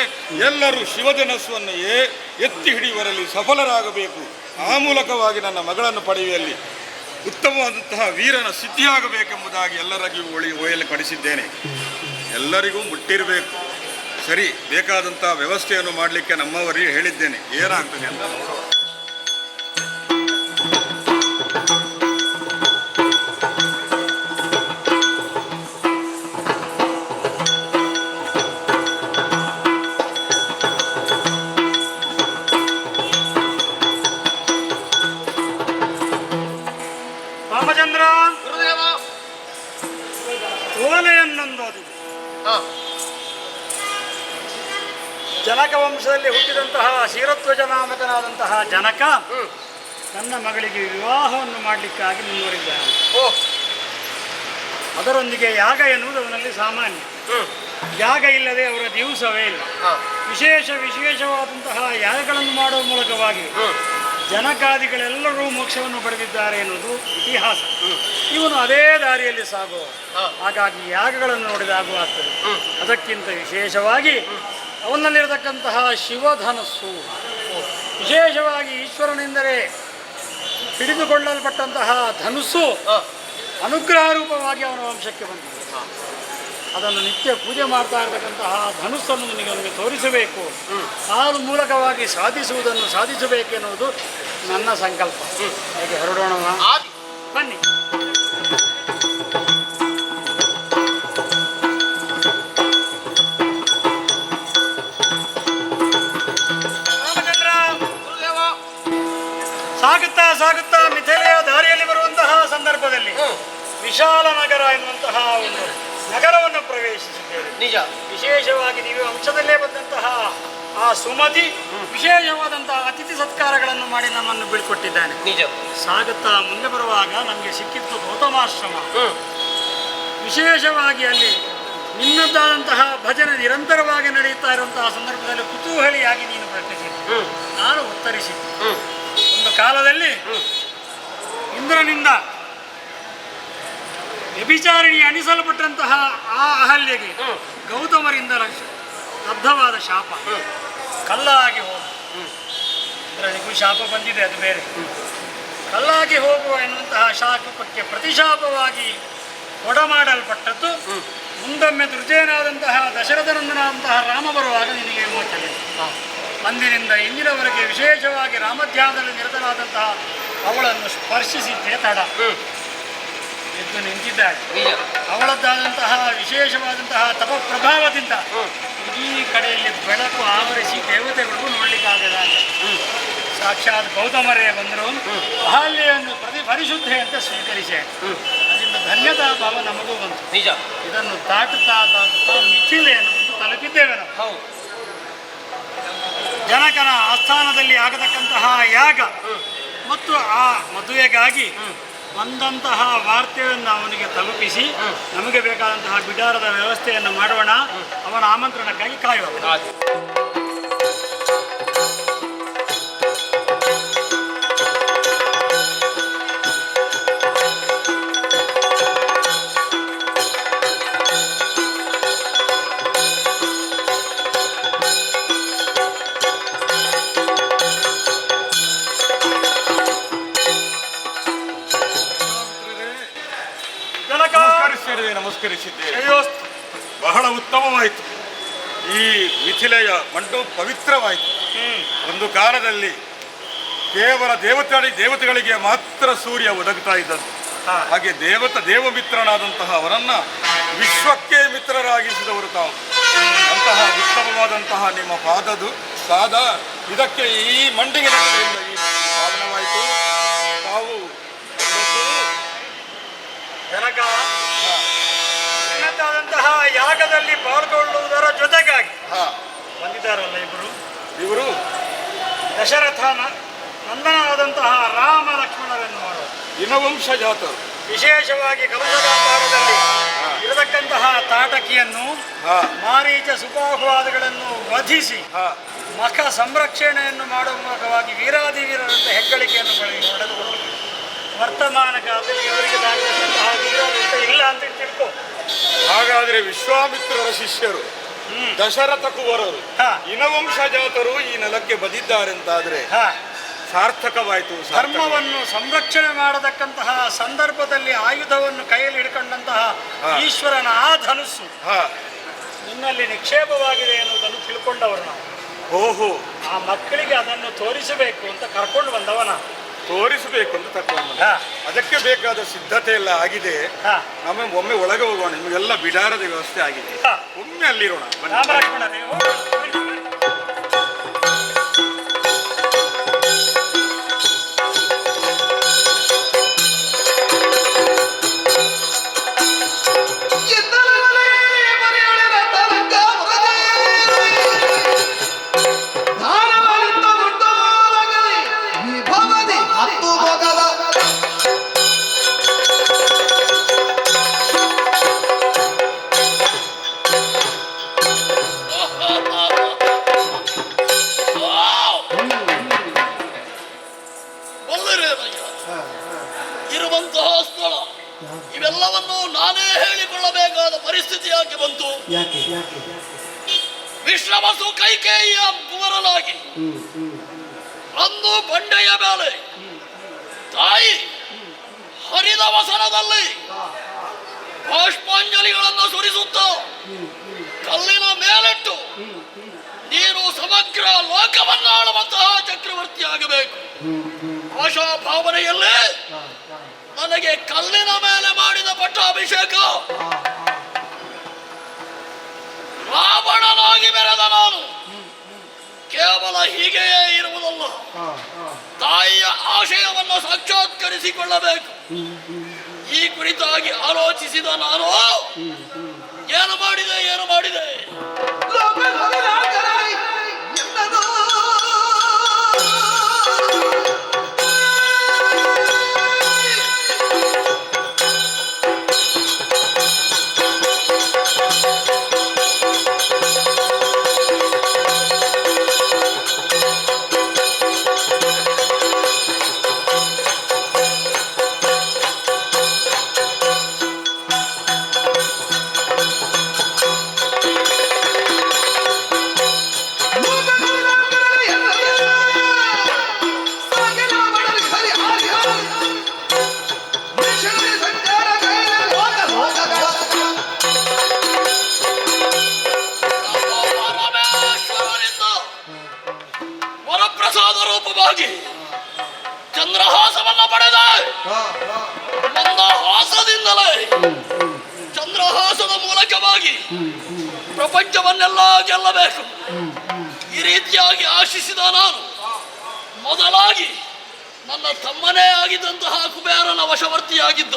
ಎಲ್ಲರೂ ಶಿವಧನಸ್ಸನ್ನು ಎತ್ತಿ ಹಿಡಿಯುವರಲ್ಲಿ ಸಫಲರಾಗಬೇಕು. ಆ ಮೂಲಕವಾಗಿ ನನ್ನ ಮಗಳನ್ನು ಪಡೆಯುವಲ್ಲಿ ಉತ್ತಮವಾದಂತಹ ವೀರನ ಸಿದ್ಧಿಯಾಗಬೇಕೆಂಬುದಾಗಿ ಎಲ್ಲರಿಗೂ ಒಯ್ಯಲು ಪಡಿಸಿದ್ದೇನೆ. ಎಲ್ಲರಿಗೂ ಮುಟ್ಟಿರಬೇಕು. ಸರಿ, ಬೇಕಾದಂತಹ ವ್ಯವಸ್ಥೆಯನ್ನು ಮಾಡಲಿಕ್ಕೆ ನಮ್ಮವರಿಗೆ ಹೇಳಿದ್ದೇನೆ. ಏನಾಗ್ತದೆ ಅಂತ ನೋಡುವ. ರಾಮಚಂದ್ರ, ಗುರುದೇವ. ಓಲೆಯನ್ನೊಂದೋದಿ ಜನಕ ವಂಶದಲ್ಲಿ ಹುಟ್ಟಿದಂತಹ ಕ್ಷೀರಧ್ವಜ ನಾಮಕನಾದಂತಹ ಜನಕ ತನ್ನ ಮಗಳಿಗೆ ವಿವಾಹವನ್ನು ಮಾಡಲಿಕ್ಕಾಗಿ ಮುಂದುವರಿದ್ದಾನೆ. ಅದರೊಂದಿಗೆ ಯಾಗ ಎನ್ನುವುದು ಅವನಲ್ಲಿ ಸಾಮಾನ್ಯ. ಯಾಗ ಇಲ್ಲದೆ ಅವರ ದಿವಸವೇ ಇಲ್ಲ. ವಿಶೇಷವಾದಂತಹ ಯಾಗಗಳನ್ನು ಮಾಡುವ ಮೂಲಕವಾಗಿ ಜನಕಾದಿಗಳೆಲ್ಲರೂ ಮೋಕ್ಷವನ್ನು ಪಡೆದಿದ್ದಾರೆ ಎನ್ನುವುದು ಇತಿಹಾಸ. ಇವನು ಅದೇ ದಾರಿಯಲ್ಲಿ ಸಾಗುವ. ಹಾಗಾಗಿ ಯಾಗಗಳನ್ನು ನೋಡಿದಾಗ ಆಗ್ತದೆ. ಅದಕ್ಕಿಂತ ವಿಶೇಷವಾಗಿ ಅವನಲ್ಲಿರತಕ್ಕಂತಹ ಶಿವಧನಸ್ಸು, ವಿಶೇಷವಾಗಿ ಈಶ್ವರನೆಂದರೆ ಹಿಡಿದುಕೊಳ್ಳಲ್ಪಟ್ಟಂತಹ ಧನುಸ್ಸು ಅನುಗ್ರಹ ರೂಪವಾಗಿ ಅವನ ವಂಶಕ್ಕೆ ಬಂದಿದೆ. ಅದನ್ನು ನಿತ್ಯ ಪೂಜೆ ಮಾಡ್ತಾ ಇರತಕ್ಕಂತಹ ಧನುಸ್ಸನ್ನು ನಿಮಗೆ ತೋರಿಸಬೇಕು. ಆ ಮೂಲಕವಾಗಿ ಸಾಧಿಸಬೇಕೆನ್ನುವುದು ನನ್ನ ಸಂಕಲ್ಪ. ಹೇಗೆ ಹೊರಡೋಣ? ಬನ್ನಿ. ರಾಮಚಂದ್ರ, ಸಾಗುತ್ತಾ ಮಿಥಿಲೆಯ ದಾರಿಯಲ್ಲಿ ಬರುವಂತಹ ಸಂದರ್ಭದಲ್ಲಿ ವಿಶಾಲ ನಗರ ಎನ್ನುವಂತಹ ಒಂದು ನಗರವನ್ನು ಪ್ರವೇಶಿಸಿದ್ದೇವೆ. ನಿಜ. ವಿಶೇಷವಾಗಿ ನೀವು ವಂಶದಲ್ಲೇ ಬಂದಂತಹ ಆ ಸುಮತಿ ವಿಶೇಷವಾದಂತಹ ಅತಿಥಿ ಸತ್ಕಾರಗಳನ್ನು ಮಾಡಿ ನಮ್ಮನ್ನು ಬೀಳ್ಕೊಟ್ಟಿದ್ದಾನೆ. ನಿಜ. ಸಾಗುತ್ತಾ ಮುಂದೆ ಬರುವಾಗ ನಮಗೆ ಸಿಕ್ಕಿತ್ತು ಗೌತಮಾಶ್ರಮ. ವಿಶೇಷವಾಗಿ ಅಲ್ಲಿ ನಿನ್ನದಾದಂತಹ ಭಜನೆ ನಿರಂತರವಾಗಿ ನಡೆಯುತ್ತಾ ಇರುವಂತಹ ಸಂದರ್ಭದಲ್ಲಿ ಕುತೂಹಲಿಯಾಗಿ ನೀನು ಪ್ರಶ್ನಿಸಿದ್ದು, ನಾನು ಉತ್ತರಿಸಿದ್ದೆ. ಒಂದು ಕಾಲದಲ್ಲಿ ಇಂದ್ರನಿಂದ ವ್ಯಭಿಚಾರಿಣಿ ಅಣಿಸಲ್ಪಟ್ಟಂತಹ ಆ ಅಹಲ್ಯೆಗೆ ಗೌತಮರಿಂದ ಲಬ್ಧವಾದ ಶಾಪ ಕಲ್ಲಾಗಿ ಹೋಗು. ಇಂದ್ರನಿಗೂ ಶಾಪ ಬಂದಿದೆ, ಅದು ಬೇರೆ. ಕಲ್ಲಾಗಿ ಹೋಗುವ ಎನ್ನುವಂತಹ ಶಾಪಕ್ಕೆ ಪ್ರತಿಶಾಪವಾಗಿ ಒಡಮಾಡಲ್ಪಟ್ಟದ್ದು. ಮುಂದೊಮ್ಮೆ ತೃತೀಯನಾದಂತಹ ದಶರಥನಂದನಾದಂತಹ ರಾಮ ಬರುವಾಗ ನಿನಗೆ ವಿಮೋಚನೆ. ಅಂದಿನಿಂದ ಇಂದಿನವರೆಗೆ ವಿಶೇಷವಾಗಿ ರಾಮಧ್ಯಾನದಲ್ಲಿ ನಿರತನಾದಂತಹ ಅವಳನ್ನು ಸ್ಪರ್ಶಿಸಿದ್ದೇ ತಡ. ಎದ್ದು ನಿಂತಿದ್ದಾಳೆ. ಅವಳದ್ದಾದಂತಹ ವಿಶೇಷವಾದಂತಹ ತಪಪ್ರಭಾವದಿಂದ ಇಡೀ ಕಡೆಯಲ್ಲಿ ಬೆಳಕು ಆವರಿಸಿ ದೇವತೆಗಳಿಗೂ ನೋಡ್ಲಿಕ್ಕಾಗದ. ಸಾಕ್ಷಾತ್ ಗೌತಮರೇ ಬಂದರು ಅಹಲ್ಯೆಯನ್ನು ಪರಿಶುದ್ಧೆ ಅಂತ ಸ್ವೀಕರಿಸಿ ಅದರಿಂದ ಧನ್ಯತಾ ಭಾವ ನಮಗೂ ಬಂತು. ನಿಜ. ಇದನ್ನು ದಾಟುತ್ತಾ ಮಿಥಿಲೆಯನ್ನು ತಲುಪಿದ್ದೇವೆ ನಾವು. ಜನಕನ ಆಸ್ಥಾನದಲ್ಲಿ ಆಗತಕ್ಕಂತಹ ಯಾಗ ಮತ್ತು ಆ ಮದುವೆಗಾಗಿ ಬಂದಂತಹ ವಾರ್ತೆಯನ್ನು ಅವನಿಗೆ ತಲುಪಿಸಿ ನಮಗೆ ಬೇಕಾದಂತಹ ಬಿಡಾರದ ವ್ಯವಸ್ಥೆಯನ್ನು ಮಾಡೋಣ. ಅವನ ಆಮಂತ್ರಣಕ್ಕಾಗಿ ಕಾಯುವ. ನಮಸ್ಕರಿಸಿದ್ದೇವೆ. ಬಹಳ ಉತ್ತಮವಾಯಿತು. ಈ ಮಿಥಿಲೆಯ ಮಂಡು ಪವಿತ್ರವಾಯಿತು. ಒಂದು ಕಾಲದಲ್ಲಿ ಕೇವಲ ದೇವತೆಗಳಿಗೆ ಮಾತ್ರ ಸೂರ್ಯ ಒದಗುತ್ತಾ ಇದ್ದದ್ದು. ಹಾಗೆ ದೇವಮಿತ್ರನಾದಂತಹ ಅವರನ್ನ ವಿಶ್ವಕ್ಕೆ ಮಿತ್ರರಾಗಿಸಿದವರು ತಾವು. ಅಂತಹ ಉತ್ತಮವಾದಂತಹ ನಿಮ್ಮ ಪಾದ ಇದಕ್ಕೆ ಈ ಮಂಡಿಗೆ ಈ ಪಾವನವಾಯಿತು. ತಾವು ಜನಕ ಉನ್ನತವಾದಂತಹ ಯಾಗದಲ್ಲಿ ಪಾಲ್ಗೊಳ್ಳುವುದರ ಜೊತೆಗಾಗಿ ಬಂದಿದ್ದಾರಲ್ಲ ಇವರು ದಶರಥ ನಂದನವಾದಂತಹ ರಾಮ ಲಕ್ಷ್ಮಣರನ್ನು ಮಾಡುವ ಇನವಂಶಜಾತರು ವಿಶೇಷವಾಗಿ ಕಲಶಗಾಂಧಾರದಲ್ಲಿ ಇರತಕ್ಕಂತಹ ತಾಟಕಿಯನ್ನು ಮಾರೀಚ ಸುಬಾಹುವಾದಗಳನ್ನು ವಧಿಸಿ ಮಖ ಸಂರಕ್ಷಣೆಯನ್ನು ಮಾಡುವ ಮೂಲಕವಾಗಿ ವೀರಾದಿವೀರರಂತೆ ಹೆಗ್ಗಳಿಕೆಯನ್ನು ಪಡೆದುಕೊಂಡು ವರ್ತಮಾನ ಕಾಲದಲ್ಲಿ ಇವರಿಗೆ ದಾಟತಕ್ಕಂತಹ ವೀರರಂತೆ ಇಲ್ಲ ಅಂತ ತಿಳ್ಕೊ. ಹಾಗಾದ್ರೆ ವಿಶ್ವಾಮಿತ್ರರ ಶಿಷ್ಯರು ದಶರಥ ಕುವರರು ಇನವಂಶಜಾತರು ಈ ನೆಲಕ್ಕೆ ಬಂದಿದ್ದಾರೆಂತಾದ್ರೆ ಸಾರ್ಥಕವಾಯಿತು. ಧರ್ಮವನ್ನು ಸಂರಕ್ಷಣೆ ಮಾಡತಕ್ಕಂತಹ ಸಂದರ್ಭದಲ್ಲಿ ಆಯುಧವನ್ನು ಕೈಯಲ್ಲಿ ಹಿಡ್ಕೊಂಡಂತಹ ಈಶ್ವರನ ಆ ಧನುಸ್ಸು ನಿನ್ನಲ್ಲಿ ನಿಕ್ಷೇಪವಾಗಿದೆ ಎನ್ನುವುದನ್ನು ತಿಳ್ಕೊಂಡವರು ನಾವು. ಓಹೋ, ಆ ಮಕ್ಕಳಿಗೆ ಅದನ್ನು ತೋರಿಸಬೇಕು ಅಂತ ಕರ್ಕೊಂಡು ಬಂದವನ. ತೋರಿಸಬೇಕು ಅಂತ ತಕೊಂಡು ಅದಕ್ಕೆ ಬೇಕಾದ ಸಿದ್ಧತೆ ಎಲ್ಲ ಆಗಿದೆ. ನಮ್ಮ ಒಮ್ಮೆ ಒಳಗೆ ಹೋಗೋಣ, ನಿಮಗೆಲ್ಲ ಬಿಡಾರದ ವ್ಯವಸ್ಥೆ ಆಗಿದೆ. ಒಮ್ಮೆ ಅಲ್ಲಿರೋಣ. ರಾಮಲಕ್ಷ್ಮಣರೇ, ಇರುವಂತಹ ಸ್ಥಳ ಇವೆಲ್ಲವನ್ನು ನಾನೇ ಹೇಳಿಕೊಳ್ಳಬೇಕಾದ ಪರಿಸ್ಥಿತಿಯಾಗಿ ಬಂತು. ವಿಶ್ರಮಸು ಕೈಕೇಯಿಯ ಕುವರಲಾಗಿ ಅಂದು ಬಂಡೆಯ ಮೇಲೆ ತಾಯಿ ಹರಿದ ವಸನದಲ್ಲಿ ಬಾಷ್ಪಾಂಜಲಿಗಳನ್ನು ಸುರಿಸುತ್ತ ಕಲ್ಲಿನ ಮೇಲಿಟ್ಟು ನೀನು ಸಮಗ್ರ ಲೋಕವನ್ನಾಳುವಂತಹ ಚಕ್ರವರ್ತಿಯಾಗಬೇಕು ಆಶಾ ಭಾವನೆಯಲ್ಲೇ ನನಗೆ ಕಲ್ಲಿನ ಮೇಲೆ ಮಾಡಿದ ಪಟ್ಟಾಭಿಷೇಕ ರಾವಣನಾಗಿ ಮೆರೆದ ನಾನು ಕೇವಲ ಹೀಗೆಯೇ ಇರುವುದಲ್ಲ, ತಾಯಿಯ ಆಶಯವನ್ನು ಸಾಕ್ಷಾತ್ಕರಿಸಿಕೊಳ್ಳಬೇಕು. ಈ ಕುರಿತಾಗಿ ಆಲೋಚಿಸಿದ ನಾನು ಏನು ಮಾಡಿದೆ ಚಂದ್ರಹಾಸವನ್ನು ಪಡೆದ ಮಂದಹಾಸದಿಂದಲೇ ಚಂದ್ರಹಾಸದ ಮೂಲಕವಾಗಿ ಪ್ರಪಂಚವನ್ನೆಲ್ಲ ಗೆಲ್ಲಬೇಕು. ಈ ರೀತಿಯಾಗಿ ಆಶಿಸಿದ ನಾನು ಮೊದಲಾಗಿ ನನ್ನ ತಮ್ಮನೇ ಆಗಿದ್ದಂತಹ ಕುಬೇರನ ವಶವರ್ತಿಯಾಗಿದ್ದ,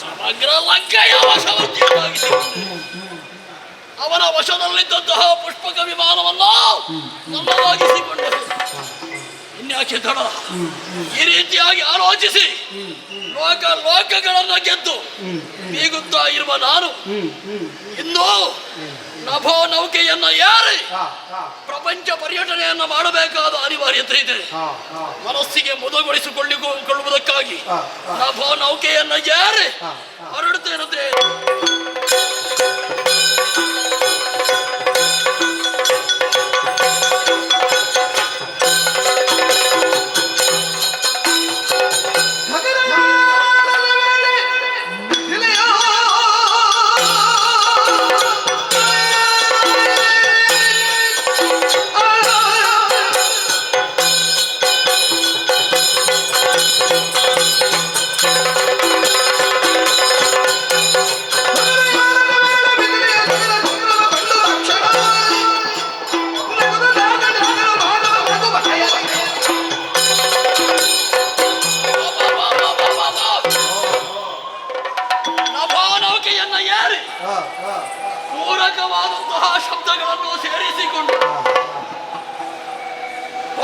ಸಮಗ್ರ ಲಂಕೆಯ ವಶವರ್ತಿಯಾಗಿದ್ದ, ಅವನ ವಶದಲ್ಲಿದ್ದಂತಹ ಪುಷ್ಪಕ ವಿಮಾನವನ್ನು ನನ್ನದಾಗಿಸಿಕೊಂಡೆ. ಇನ್ಯಾಕೆ ತಡ? ಈ ರೀತಿಯಾಗಿ ಆಲೋಚಿಸಿ ಲೋಕಗಳನ್ನು ಗೆದ್ದು ಬೀಗುತ್ತಾ ಇರುವ ನಾನು ಇಂದು ನಭೋ ನೌಕೆಯನ್ನ ಏರಿ ಪ್ರಪಂಚ ಪರ್ಯಟನೆಯನ್ನ ಮಾಡಬೇಕಾದ ಅನಿವಾರ್ಯತೆ ಇದೆ. ಮನಸ್ಸಿಗೆ ಮುದಗೊಳಿಸಿಕೊಳ್ಳುವುದಕ್ಕಾಗಿ ನಭೋ ನೌಕೆಯನ್ನ ಏರಿ ಹೊರಡುತ್ತೇನೆ.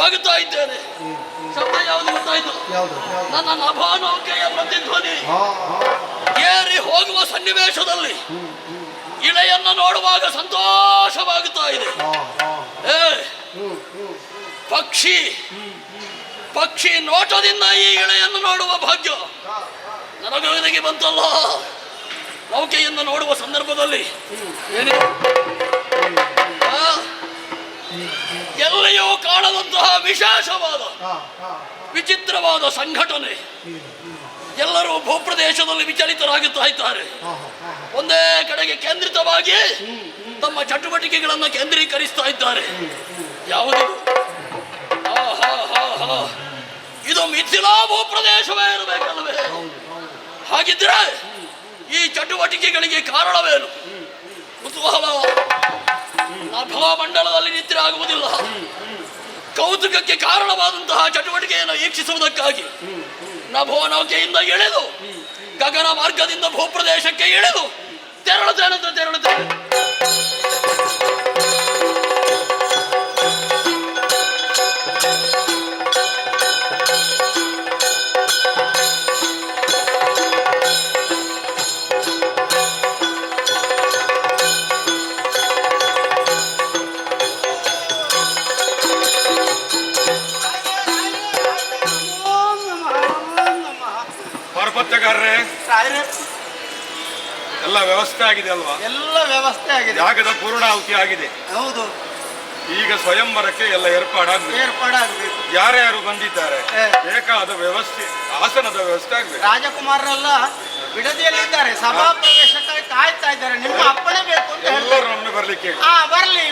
ಸಾಗುತ್ತಾ ಇದ್ದೇನೆ. ಶಬ್ದ ಯಾವುದು ಗೊತ್ತಾಯ್ತು? ನನ್ನ ನಭಾನೌಕೆಯ ಪ್ರತಿಧ್ವನಿ ಏರಿ ಹೋಗುವ ಸನ್ನಿವೇಶದಲ್ಲಿ ಇಳೆಯನ್ನು ನೋಡುವಾಗ ಸಂತೋಷವಾಗುತ್ತಾ ಇದೆ. ಪಕ್ಷಿ ನೋಟದಿಂದ ಈ ಇಳೆಯನ್ನು ನೋಡುವ ಭಾಗ್ಯ ನನಗೆ ಬಂತಲ್ಲ. ನೌಕೆಯನ್ನು ನೋಡುವ ಸಂದರ್ಭದಲ್ಲಿ ಏನಿದೆ ಎಲ್ಲಿಯೂ ಕಾಣದಂತಹ ವಿಶೇಷವಾದ ವಿಚಿತ್ರವಾದ ಸಂಘಟನೆ. ಎಲ್ಲರೂ ಭೂಪ್ರದೇಶದಲ್ಲಿ ವಿಚಲಿತರಾಗುತ್ತಾ ಇದ್ದಾರೆ. ಒಂದೇ ಕಡೆಗೆ ಕೇಂದ್ರಿತವಾಗಿ ತಮ್ಮ ಚಟುವಟಿಕೆಗಳನ್ನು ಕೇಂದ್ರೀಕರಿಸ್ತಾ ಇದ್ದಾರೆ. ಯಾವುದಿದು? ಇದು ಮಿಥಿಲಾ ಭೂಪ್ರದೇಶವೇ ಇರಬೇಕಲ್ವೇ? ಹಾಗಿದ್ರೆ ಈ ಚಟುವಟಿಕೆಗಳಿಗೆ ಕಾರಣವೇನು? ಕುತೂಹಲ ನಭಾಮಂಡಲದಲ್ಲಿ ನಿದ್ರೆ ಆಗುವುದಿಲ್ಲ. ಕೌತುಕಕ್ಕೆ ಕಾರಣವಾದಂತಹ ಚಟುವಟಿಕೆಯನ್ನು ವೀಕ್ಷಿಸುವುದಕ್ಕಾಗಿ ನಭೋ ನೌಕೆಯಿಂದ ಇಳಿದು ಗಗನ ಮಾರ್ಗದಿಂದ ಭೂಪ್ರದೇಶಕ್ಕೆ ಇಳಿದು ತೆರಳುತ್ತೇನೆ. ಪರಪತ್ರಗಾರರೇ, ಎಲ್ಲ ವ್ಯವಸ್ಥೆ ಆಗಿದೆ ಅಲ್ವಾ? ಎಲ್ಲ ವ್ಯವಸ್ಥೆ ಆಗಿದೆ. ಯಾಗದ ಪೂರ್ಣಾಹುತಿ ಆಗಿದೆ. ಹೌದು, ಈಗ ಸ್ವಯಂವರಕ್ಕೆ ಎಲ್ಲ ಏರ್ಪಾಡಾಗಬೇಕು. ಯಾರ್ಯಾರು ಬಂದಿದ್ದಾರೆ, ಬೇಕಾದ ವ್ಯವಸ್ಥೆ, ಆಸನದ ವ್ಯವಸ್ಥೆ ಆಗ್ಬೇಕು. ರಾಜಕುಮಾರರೆಲ್ಲ ಬಿಡದಿಯಲ್ಲಿದ್ದಾರೆ, ಸಭಾ ಪ್ರವೇಶಕ್ಕಾಗಿ ಕಾಯ್ತಾ ಇದ್ದಾರೆ. ನಿಮ್ಮ ಅಪ್ಪಣೆ ಬೇಕು ಅಂತ ಎಲ್ಲರೂ ನಮ್ಮನ್ನು ಬರ್ಲಿಕ್ಕೆ. ಬರ್ಲಿ.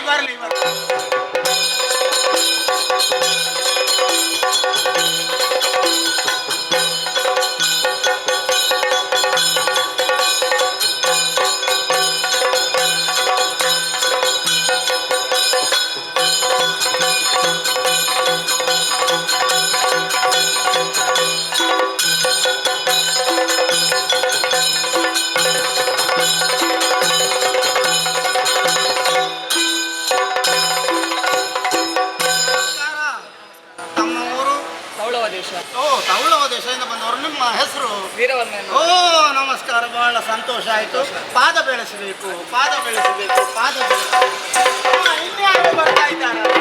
ತೌಳವ ದೇಶದಿಂದ ಬಂದವರು. ನಿಮ್ಮ ಹೆಸರು? ವೀರವನ್ನೇನು. ನಮಸ್ಕಾರ, ಬಹಳ ಸಂತೋಷ ಆಯ್ತು. ಪಾದ ಬೆಳೆಸಬೇಕು. ಇನ್ಯಾರು ಬರ್ತಾ ಇದ್ದಾರಲ್ಲ?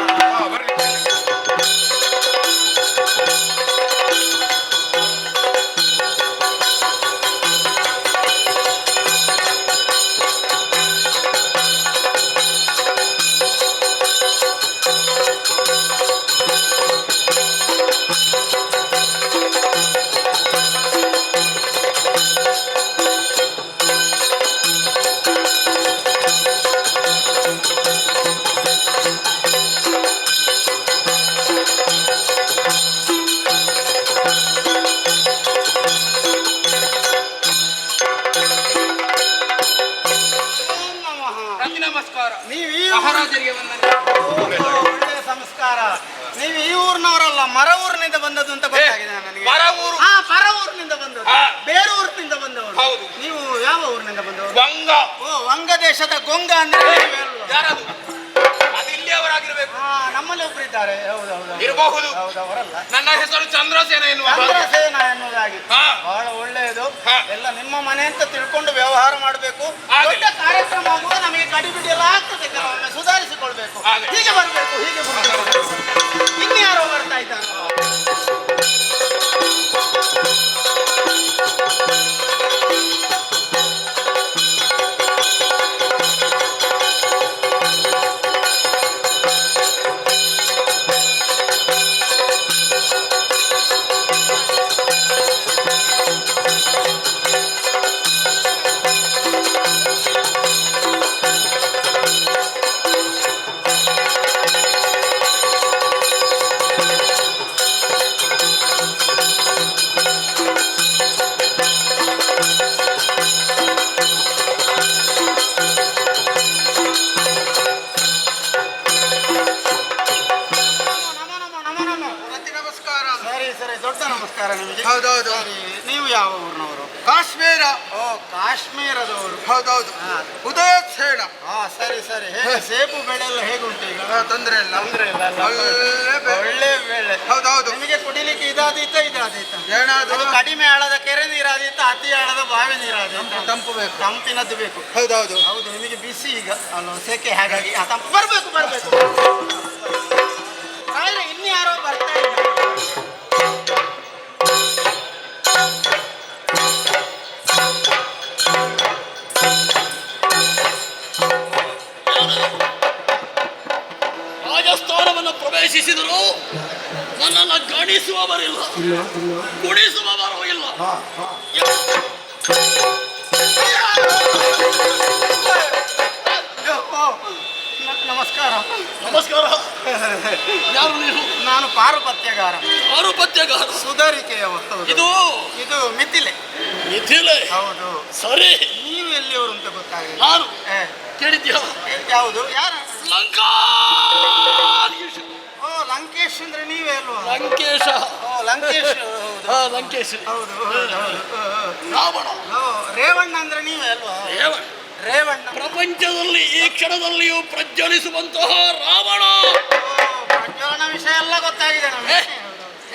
ಒಳ್ಳೆಯ ಸಂಸ್ಕಾರ. ನೀವು ಈ ಊರಿನವರಲ್ಲ, ಮರ ಊರಿನಿಂದ ಬಂದದ್ದು ಅಂತ ಗೊತ್ತಾಗಿದೆ ನನಗೆ. ಪರ ಊರಿನಿಂದ ಬಂದದ್ದು, ಬೇರೆ ಊರಿನಿಂದ ಬಂದವರು. ನೀವು ಯಾವ ಊರಿನಿಂದ ಬಂದವರು? ವಂಗ ದೇಶದ ಗೊಂಗ ಅಂದ್ರೆ ಯಾರದು? ಅದು ಇಲ್ಲಿಯವರಾಗಿರ್ಬೇಕು. ನಮ್ಮಲ್ಲಿ ಒಬ್ರು ಇದ್ದಾರೆ. ಇರಬಹುದು. ಅವರಲ್ಲ. ನನ್ನ ಹೆಸರು ಚಂದ್ರಸೇನ ಎನ್ನುವುದಾಗಿ. ಬಹಳ ಒಳ್ಳೆಯದು. ಎಲ್ಲ ನಿಮ್ಮ ಮನೆ ಅಂತ ತಿಳ್ಕೊಂಡು ವ್ಯವಹಾರ ಮಾಡಬೇಕು. ದೊಡ್ಡ ಕಾರ್ಯಕ್ರಮ ಆಗುವ ನಮಗೆ ಗಡಿಬಿಡಿ ಎಲ್ಲ ಆಗ್ತದೆ. ಕೆಲವೊಮ್ಮೆ ಸುಧಾರಿಸಿಕೊಳ್ಬೇಕು. ಹೀಗೆ ಬರಬೇಕು. ಇನ್ಯಾರೋ ಬರ್ತಾ ಇದ್ದಾರೆ. ಹೌದೌದು. ನೀವು ಯಾವ ಊರಿನವರು? ಕಾಶ್ಮೀರ. ಓ, ಕಾಶ್ಮೀರದವರು. ಹೌದೌದು. ಉದಯಸೇನ. ಹಾ, ಸರಿ ಸರಿ. ಹೇಗೆ ಸೇಬು ಬೆಳೆ ಎಲ್ಲ ಹೇಗುಂಟು ಈಗ? ತೊಂದರೆ ಇಲ್ಲ. ತೊಂದ್ರೆ ಇಲ್ಲ ಅಲ್ಲ? ಒಳ್ಳೆ ಬೆಳೆ. ಒಳ್ಳೆ ಬೆಳೆ. ಹೌದೌದು. ನಿಮಗೆ ಕುಡಿಲಿಕ್ಕೆ ಇದಾದೀತ ಏನಾದ್ರು ಅದು ಕಡಿಮೆ ಆಳದ ಕೆರೆ ನೀರಾದೀತ, ಅತಿ ಆಳದ ಬಾವಿ ನೀರಾದೀತ? ತಂಪು ಬೇಕು. ತಂಪಿನದ್ದು ಬೇಕು. ಹೌದೌದು. ಹೌದು, ನಿಮಗೆ ಬಿಸಿ ಈಗ ಅಲ್ವಾ, ಸೆಕೆ, ಹಾಗಾಗಿ ಆ ತಂಪು ಬರ್ಬೇಕು. ಇನ್ನು ಯಾರೋ ಬರ್ತಾ ಇಲ್ಲ. ರಾಜಸ್ಥಾನವನ್ನು ಪ್ರವೇಶಿಸಿದರು ನನ್ನನ್ನು ಗಣಿಸುವವರಿಲ್ಲ, ಗುಣಿಸುವವರು ಇಲ್ಲ. ನಮಸ್ಕಾರ. ನಮಸ್ಕಾರ. ಯಾರು ನೀವು? ನಾನು ಪಾರುಪತ್ಯಗಾರ. ಪಾರುಪತ್ಯಗಾರ. ಸುಧಾರಿಕೆಯ ಇದು ಇದು ಮಿಥಿಲೆ. ಮಿಥಿಲೆ. ಹೌದು. ಸರಿ. ನೀವು ಎಲ್ಲಿಯವರು ಅಂತ ಗೊತ್ತಾಗಿಲ್ಲ. ನಾನು ಕೇಳಿದ್ಯಾ? ಯಾವುದು? ಯಾರು? ಲಂಕಾ. ಓ, ಲಂಕೇಶ್ ಅಂದ್ರೆ ನೀವೇ ಅಲ್ವಾ? ಲಂಕೇಶ. ಓ, ಲಂಕೇಶ್. ಲಂಕೇಶ್. ಹೌದು. ರಾವಣ. ಓ, ರೇವಣ್ಣ ಅಂದ್ರೆ ನೀವೇ ಅಲ್ವಾ? ರೇವಣ್ಣ. ಪ್ರಪಂಚದಲ್ಲಿ ಈ ಕ್ಷಣದಲ್ಲಿಯೂ ಪ್ರಜ್ವಲಿಸುವಂತಹ ರಾವಣ. ಪ್ರಜ್ವಲನ ವಿಷಯ ಎಲ್ಲ ಗೊತ್ತಾಗಿದೆ ನಮಗೆ.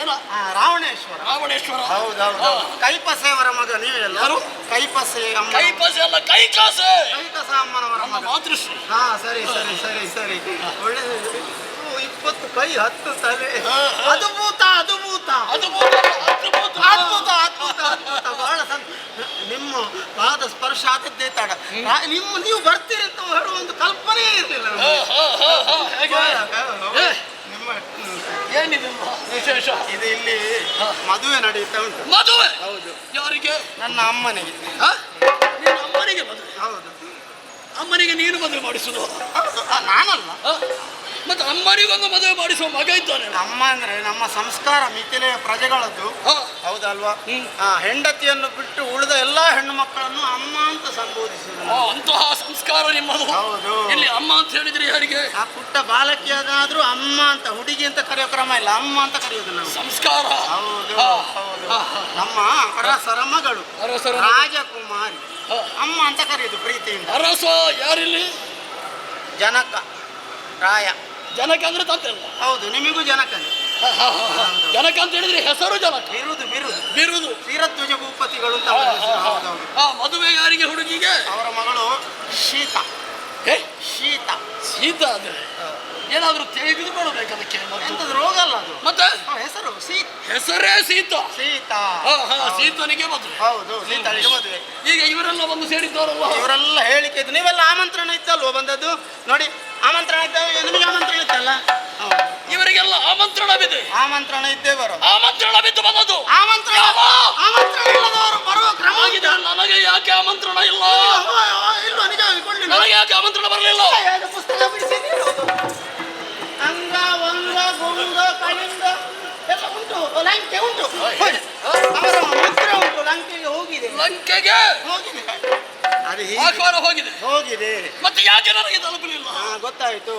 ಏನ? ರಾವಣೇಶ್ವರ. ರಾವಣೇಶ್ವರ. ಹೌದೌದು. ಕೈಪಸೆಯವರ ಮಗ ನೀವೇ ಅಲ್ಲ? ಯಾರು? ಕೈಪಸೆ ಅಮ್ಮ. ಕೈಪಸೆ ಅಲ್ಲ, ಕೈಕಾಸೆ. ಕೈಕಸ ಅಮ್ಮನವರ ನಮ್ಮ ಮಗ. ಮಾತೃಶ್ರೀ. ಹಾ, ಸರಿ ಸರಿ ಸರಿ ಸರಿ. ಒಳ್ಳೆದು. 20 ಕೈ 10 ತಲೆ. ಅದ್ಭುತ ಅದ್ಭುತ ಅದ್ಭುತ ಅದ್ಭುತ ಅದ್ಭುತ ಅದ್ಭುತ ಅದ್ಭುತ. ಬಹಳ ನಿಮ್ಮ ಪಾದ ಸ್ಪರ್ಶ ಆದದ್ದೇ ತಡ. ನೀವು ಬರ್ತೀರಿ ಅಂತ ಹೇಳುವ ಒಂದು ಕಲ್ಪನೆ ಇರಲಿಲ್ಲ ನಿಮ್ಮ. ಏನಿದೆ ವಿಶೇಷ? ಇದು ಇಲ್ಲಿ ಮದುವೆ ನಡೆಯುತ್ತಾ ಉಂಟು. ಮದುವೆ? ಹೌದು. ಯಾರಿಗೆ? ನನ್ನ ಅಮ್ಮನಿಗೆ. ನೀನು ಅಮ್ಮನಿಗೆ ಮದುವೆ? ಹೌದು. ಅಮ್ಮನಿಗೆ ನೀನು ಮದುವೆ ಮಾಡಿಸುದು? ನಾನಲ್ಲ. ಮತ್ತೆ ಅಮ್ಮನಿಗೊಂದು ಮದುವೆ ಮಾಡಿಸುವ ಮಗ ಇದ್ದಾನೆ. ಅಮ್ಮ ಅಂದ್ರೆ ನಮ್ಮ ಸಂಸ್ಕಾರ ಮಿಥಿಲೆಯ ಪ್ರಜೆಗಳದ್ದು. ಹೌದಲ್ವಾ? ಹೆಂಡತಿಯನ್ನು ಬಿಟ್ಟು ಉಳಿದ ಎಲ್ಲಾ ಹೆಣ್ಣು ಮಕ್ಕಳನ್ನು ಅಮ್ಮ ಅಂತ ಸಂಬೋಧಿಸುವುದು. ಅಂತಹ ಸಂಸ್ಕಾರ ನಿಮ್ಮದು. ಹೌದು. ಇಲ್ಲಿ ಅಮ್ಮ ಅಂತ ಹೇಳಿದ್ರೆ ಯಾರಿಗೆ? ಆ ಪುಟ್ಟ ಬಾಲಕಿಯಾದ್ರೂ ಅಮ್ಮ ಅಂತ, ಹುಡುಗಿ ಅಂತ ಕರೆಯೋ ಕ್ರಮ ಇಲ್ಲ, ಅಮ್ಮ ಅಂತ ಕರೆಯೋದು ನಾವು. ಸಂಸ್ಕಾರ. ಹೌದು ಹೌದು. ನಮ್ಮ ಅರಸರ ಮಗಳು ರಾಜಕುಮಾರಿ, ಅಮ್ಮ ಅಂತ ಕರೆಯೋದು ಪ್ರೀತಿಯಿಂದ. ಅರಸ ಯಾರಿಲ್ಲಿ? ಜನಕ ರಾಯ. ಜನಕ ಅಂದ್ರೆ ತಂತಲ್ಲ? ಹೌದು, ನಿಮಗೂ ಜನಕನೇ. ಜನಕ ಅಂತ ಹೇಳಿದ್ರೆ ಹೆಸರು ಜನಕ. ಬಿರುದು ಬಿರುದು ಬಿರುದು. ಕ್ಷೀರಧ್ವಜ ಭೂಪತಿಗಳು ಅಂತ. ಹೌದೌದು. ಮದುವೆ ಯಾರಿಗೆ? ಹುಡುಗಿಗೆ? ಅವರ ಮಗಳು ಶೀತಾ. ಶೀತಾ. ಶೀತ ಅಂದ್ರೆ ಏನಾದ್ರೂ ತೆಗೆದುಕೊಳ್ಬೇಕು ಅದಕ್ಕೆ? ಎಂತದ್ದು ರೋಗ ಅಲ್ಲ ಅದು. ಮತ್ತೆ ಹೆಸರು ಹೆಸರೇ ಸೀತಾ. ಸೀತಾ. ಸೀತನಿಗೆ ಮದುವೆ. ಹೌದು, ಸೀತಾಳಿಗೆ ಮದುವೆ. ಈಗ ಇವರೆಲ್ಲ ಬಂದು ಸೇರಿದ್ದಾರಲ್ಲ? ಇವರೆಲ್ಲ ಹೇಳಿಕೆ ಇದ್ದು. ನೀವೆಲ್ಲ ಆಮಂತ್ರಣ ಇತ್ತಲ್ವ ಬಂದದ್ದು? ನೋಡಿ, ಆಮಂತ್ರಣ ಇದ್ದ. ನಿಮಗೆ ಆಮಂತ್ರಣ ಇತ್ತಲ್ಲ? ಇವರಿಗೆಲ್ಲ ಆಮಂತ್ರಣವಿದೆ. ಆಮಂತ್ರಣ ಇದ್ದೇ ಬರೋ. ಆಮಂತ್ರಣವಿದ್ದು ಬಂದದ್ದು. ಆಮಂತ್ರಣ ಇಲ್ಲದವರು ಬರುವ ಕ್ರಮ ಆಗಿದೆ. ನನಗೆ ಯಾಕೆ ಆಮಂತ್ರಣ ಇಲ್ಲ? ಇಲ್ವಾ? ನಿಜವಾಗಿ ಕೊಳ್ಳಿಲ್ಲ. ನನಗೆ ಯಾಕೆ ಆಮಂತ್ರಣ ಬರಲಿಲ್ಲ? ಪುಸ್ತಕ ಬಿಡಿಸಿದ್ದೀರಿ. ಅಂಗ ವಂಗ ಗುಂಗ ಕಳಿಂಗ ಎಲ್ಲ ಉಂಟು. ಲಂಕೆ ಉಂಟು. ಅವರ ಮುದ್ರೆ ಉಂಟು. ಲಂಕೆಗೆ ಹೋಗಿದೆ. ಲಂಕೆಗೆ ಹೋಗಿದೆ. ಅದು ಆಹ್ವಾನ ಹೋಗಿದೆ. ಹೋಗಿದೆ. ಮತ್ತೆ ಯಾಕೆ ನನಗೆ ತಲುಪಲಿಲ್ಲ? ಗೊತ್ತಾಯ್ತು.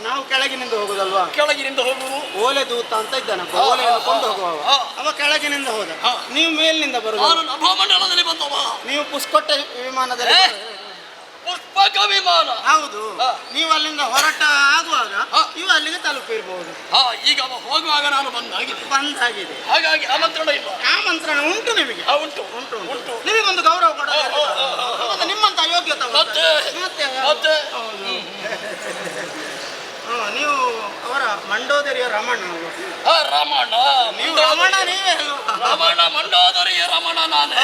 ನಾವು ಕೆಳಗಿನಿಂದ ಹೋಗುದಲ್ವಾ? ಕೆಳಗಿನಿಂದ ಹೋಗುವುದು. ಓಲೆ ದೂತ ಅಂತ ಇದ್ದಾನಪ್ಪ, ಓಲೆಯನ್ನು ಕೊಂಡು ಹೋಗುವ. ಅವ ಕೆಳಗಿನಿಂದ ಹೋದ, ನೀವು ಮೇಲಿನಿಂದ ಬರುದು. ನಾನು ನಭೋಮಂಡಲದಲ್ಲಿ ಬಂದವ. ನೀವು ಪುಷ್ಕೊಟ್ಟೆ ವಿಮಾನದಲ್ಲಿ. ಪುಷ್ಪಕ ವಿಮಾನ. ಹೌದು. ನೀವು ಅಲ್ಲಿಂದ ಹೊರಟ ಆಗುವಾಗ ನೀವು ಅಲ್ಲಿಗೆ ತಲುಪಿರ್ಬಹುದು. ಈಗ ಹೋಗುವಾಗ ನಾನು ಬಂದಾಗಿದೆ. ಹಾಗಾಗಿ ಆಮಂತ್ರಣ ಇಲ್ಲ. ಆಮಂತ್ರಣ ಉಂಟು ನಿಮಗೆ. ಉಂಟು ಉಂಟು ಉಂಟು. ನಿಮಗೊಂದು ಗೌರವ ಕೊಡ. ನಿಮ್ಮಂತ ಯೋಗ್ಯತೆ ಮತ್ತೆ ಮತ್ತೆ. ನೀವು ಅವರ ಮಂಡೋದರಿಯ ರಮಣ. ರಮಣ. ನೀವು ರಮಣ ನೀವೇ. ರಮಣ ಮಂಡೋದರಿಯ ರಮಣ ನಾನೇ.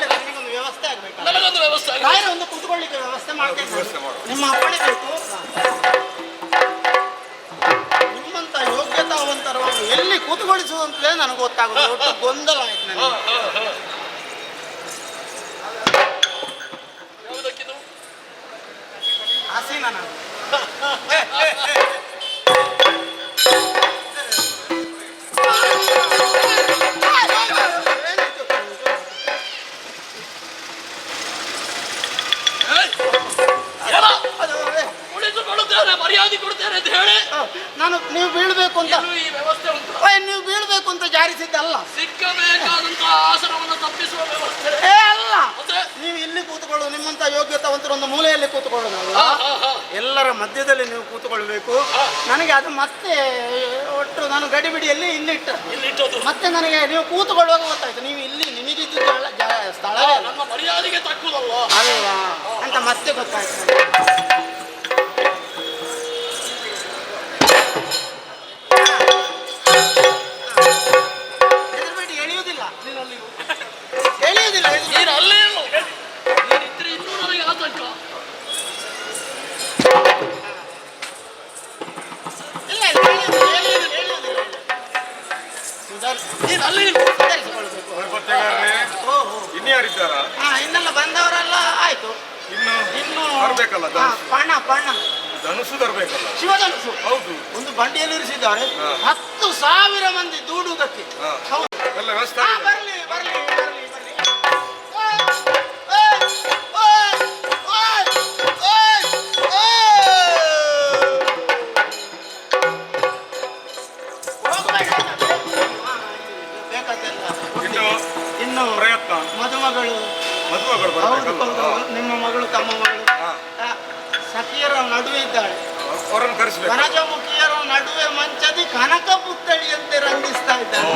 ನಿಮಗೊಂದು ವ್ಯವಸ್ಥೆ ಆಗ್ಬೇಕು. ನನಗೊಂದು ವ್ಯವಸ್ಥೆ ಒಂದು ಕೂತ್ಕೊಳ್ಳಿಕ್ಕೆ ವ್ಯವಸ್ಥೆ ಮಾಡ್ತೇನೆ. ನಿಮ್ಮ ಅಪ್ಪಣೆ ಬೇಕು. ನಿಮ್ಮಂತ ಯೋಗ್ಯತಾವಂತರವನ್ನು ಎಲ್ಲಿ ಕೂತ್ಕೊಳಿಸುವಂತಲೇ ನನಗೆ ಗೊತ್ತಾಗೋದು. ಒಟ್ಟು ಗೊಂದಲ ಆಯ್ತು ನನಗೆ. ಯಾವುದಕ್ಕಿದು? ಹಸೀನ ನಾನು. ಕುಳಿತುಕೊಳ್ಳುತ್ತ ಕೊಡ್ತೇನೆ, ಮರ್ಯಾದೆ ಕೊಡ್ತೇನೆ ಅಂತ ಹೇಳಿ ನಾನು ನೀವು ಬೀಳ್ಬೇಕು ಅಂತ ಇನ್ನು ಈ ವ್ಯವಸ್ಥೆ ಉಂಟು. ನೀವು ಬೀಳ್ಬೇಕು ಅಂತ ಜಾರಿಸಿದ್ದಲ್ಲ. ಸಿಕ್ಕಬೇಕಾದಂತಹ ಆಸನವನ್ನು ತಪ್ಪಿಸುವ ವ್ಯವಸ್ಥೆ ಅಲ್ಲ, ಮತ್ತೆ? ನೀವು ಇಲ್ಲಿ ಕೂತ್ಕೊಳ್ಳು, ನಿಮ್ಮಂತ ಯೋಗ್ಯತಾವಂತರು ಒಂದು ಮೂಲೆಯಲ್ಲಿ ಕೂತ್ಕೊಳ್ಳೋದಲ್ಲ, ಎಲ್ಲರ ಮಧ್ಯದಲ್ಲಿ ನೀವು ಕೂತ್ಕೊಳ್ಬೇಕು. ನನಗೆ ಅದು ಮತ್ತೆ ಒಟ್ಟು ನಾನು ಗಡಿಬಿಡಿಯಲ್ಲಿ ಇಲ್ಲಿಟ್ಟದ್ದು. ಮತ್ತೆ ನನಗೆ ನೀವು ಕೂತ್ಕೊಳ್ಳುವಾಗ ಗೊತ್ತಾಯ್ತು ನೀವು ಇಲ್ಲಿ ನಿಮಗಿದ್ದು ಸ್ಥಳ ನಮ್ಮ ಮರ್ಯಾದೆಗೆ ತಕ್ಕುದಲ್ಲ ಅಲ್ವಾ ಅಂತ ಮತ್ತೆ ಗೊತ್ತಾಯ್ತು. ಹೆದರ್ಬೇಡಿ, ಎಳೆಯುವುದಿಲ್ಲ, ಎಳೆಯುವುದಿಲ್ಲ. ನೀನು ಅಲ್ಲೇ ಇರು. ನೀನಿದ್ರೆ ಇನ್ನೂ ನನಗೆ ಆತಂಕ. ಇಲ್ಲ ಇಲ್ಲ, ಎಳೆಯುವುದಿಲ್ಲ. ನೀನು ಅಲ್ಲೇ ಇರು. ಸುಧಾರಿಸಿಕೊಳ್ಬೇಕು. ಇನ್ಯಾರಿದ್ದಾರ? ಇನ್ನೆಲ್ಲ ಬಂದವರೆಲ್ಲ ಆಯ್ತು. ಇನ್ನು ಬರ್ಬೇಕಲ್ಲ ಧನುಸು. ಪಣ ಧನುಸು ತರ್ಬೇಕಲ್ಲ. ಶಿವಧನುಸು ಹೌದು. ಒಂದು ಬಂಡಿಯಲ್ಲಿ ಇರಿಸಿದ್ದಾರೆ. 10,000 ಮಂದಿ ದೂಡುವುದಕ್ಕೆ. ಎಲ್ಲ ವ್ಯವಸ್ಥೆ ಆಗಿದೆ. ಬರ್ಲಿ ಬರ್ಲಿ ಬರ್ಲಿ ಬರ್ಲಿ. ಇನ್ನು ಪ್ರಯತ್ನ. ಮದುಮಗಳು ಬರ್ಬೇಕಲ್ಲ. ನಿಮ್ಮ ಮಗಳು ತಮ್ಮ ಮಗಳು ಸಖಿಯರ ನಡುವೆ ಇದ್ದಾಳೆ. ಅವರನ್ನು ಕರೆಸ್ಬೇಕು. ವನಜಮುಖಿಯರ ನಡುವೆ ಮಂಚದಿ ಕನಕ ಪುತ್ಥಳಿಯಂತೆ ರಂಗಿಸ್ತಾ ಇದ್ದಾಳೆ.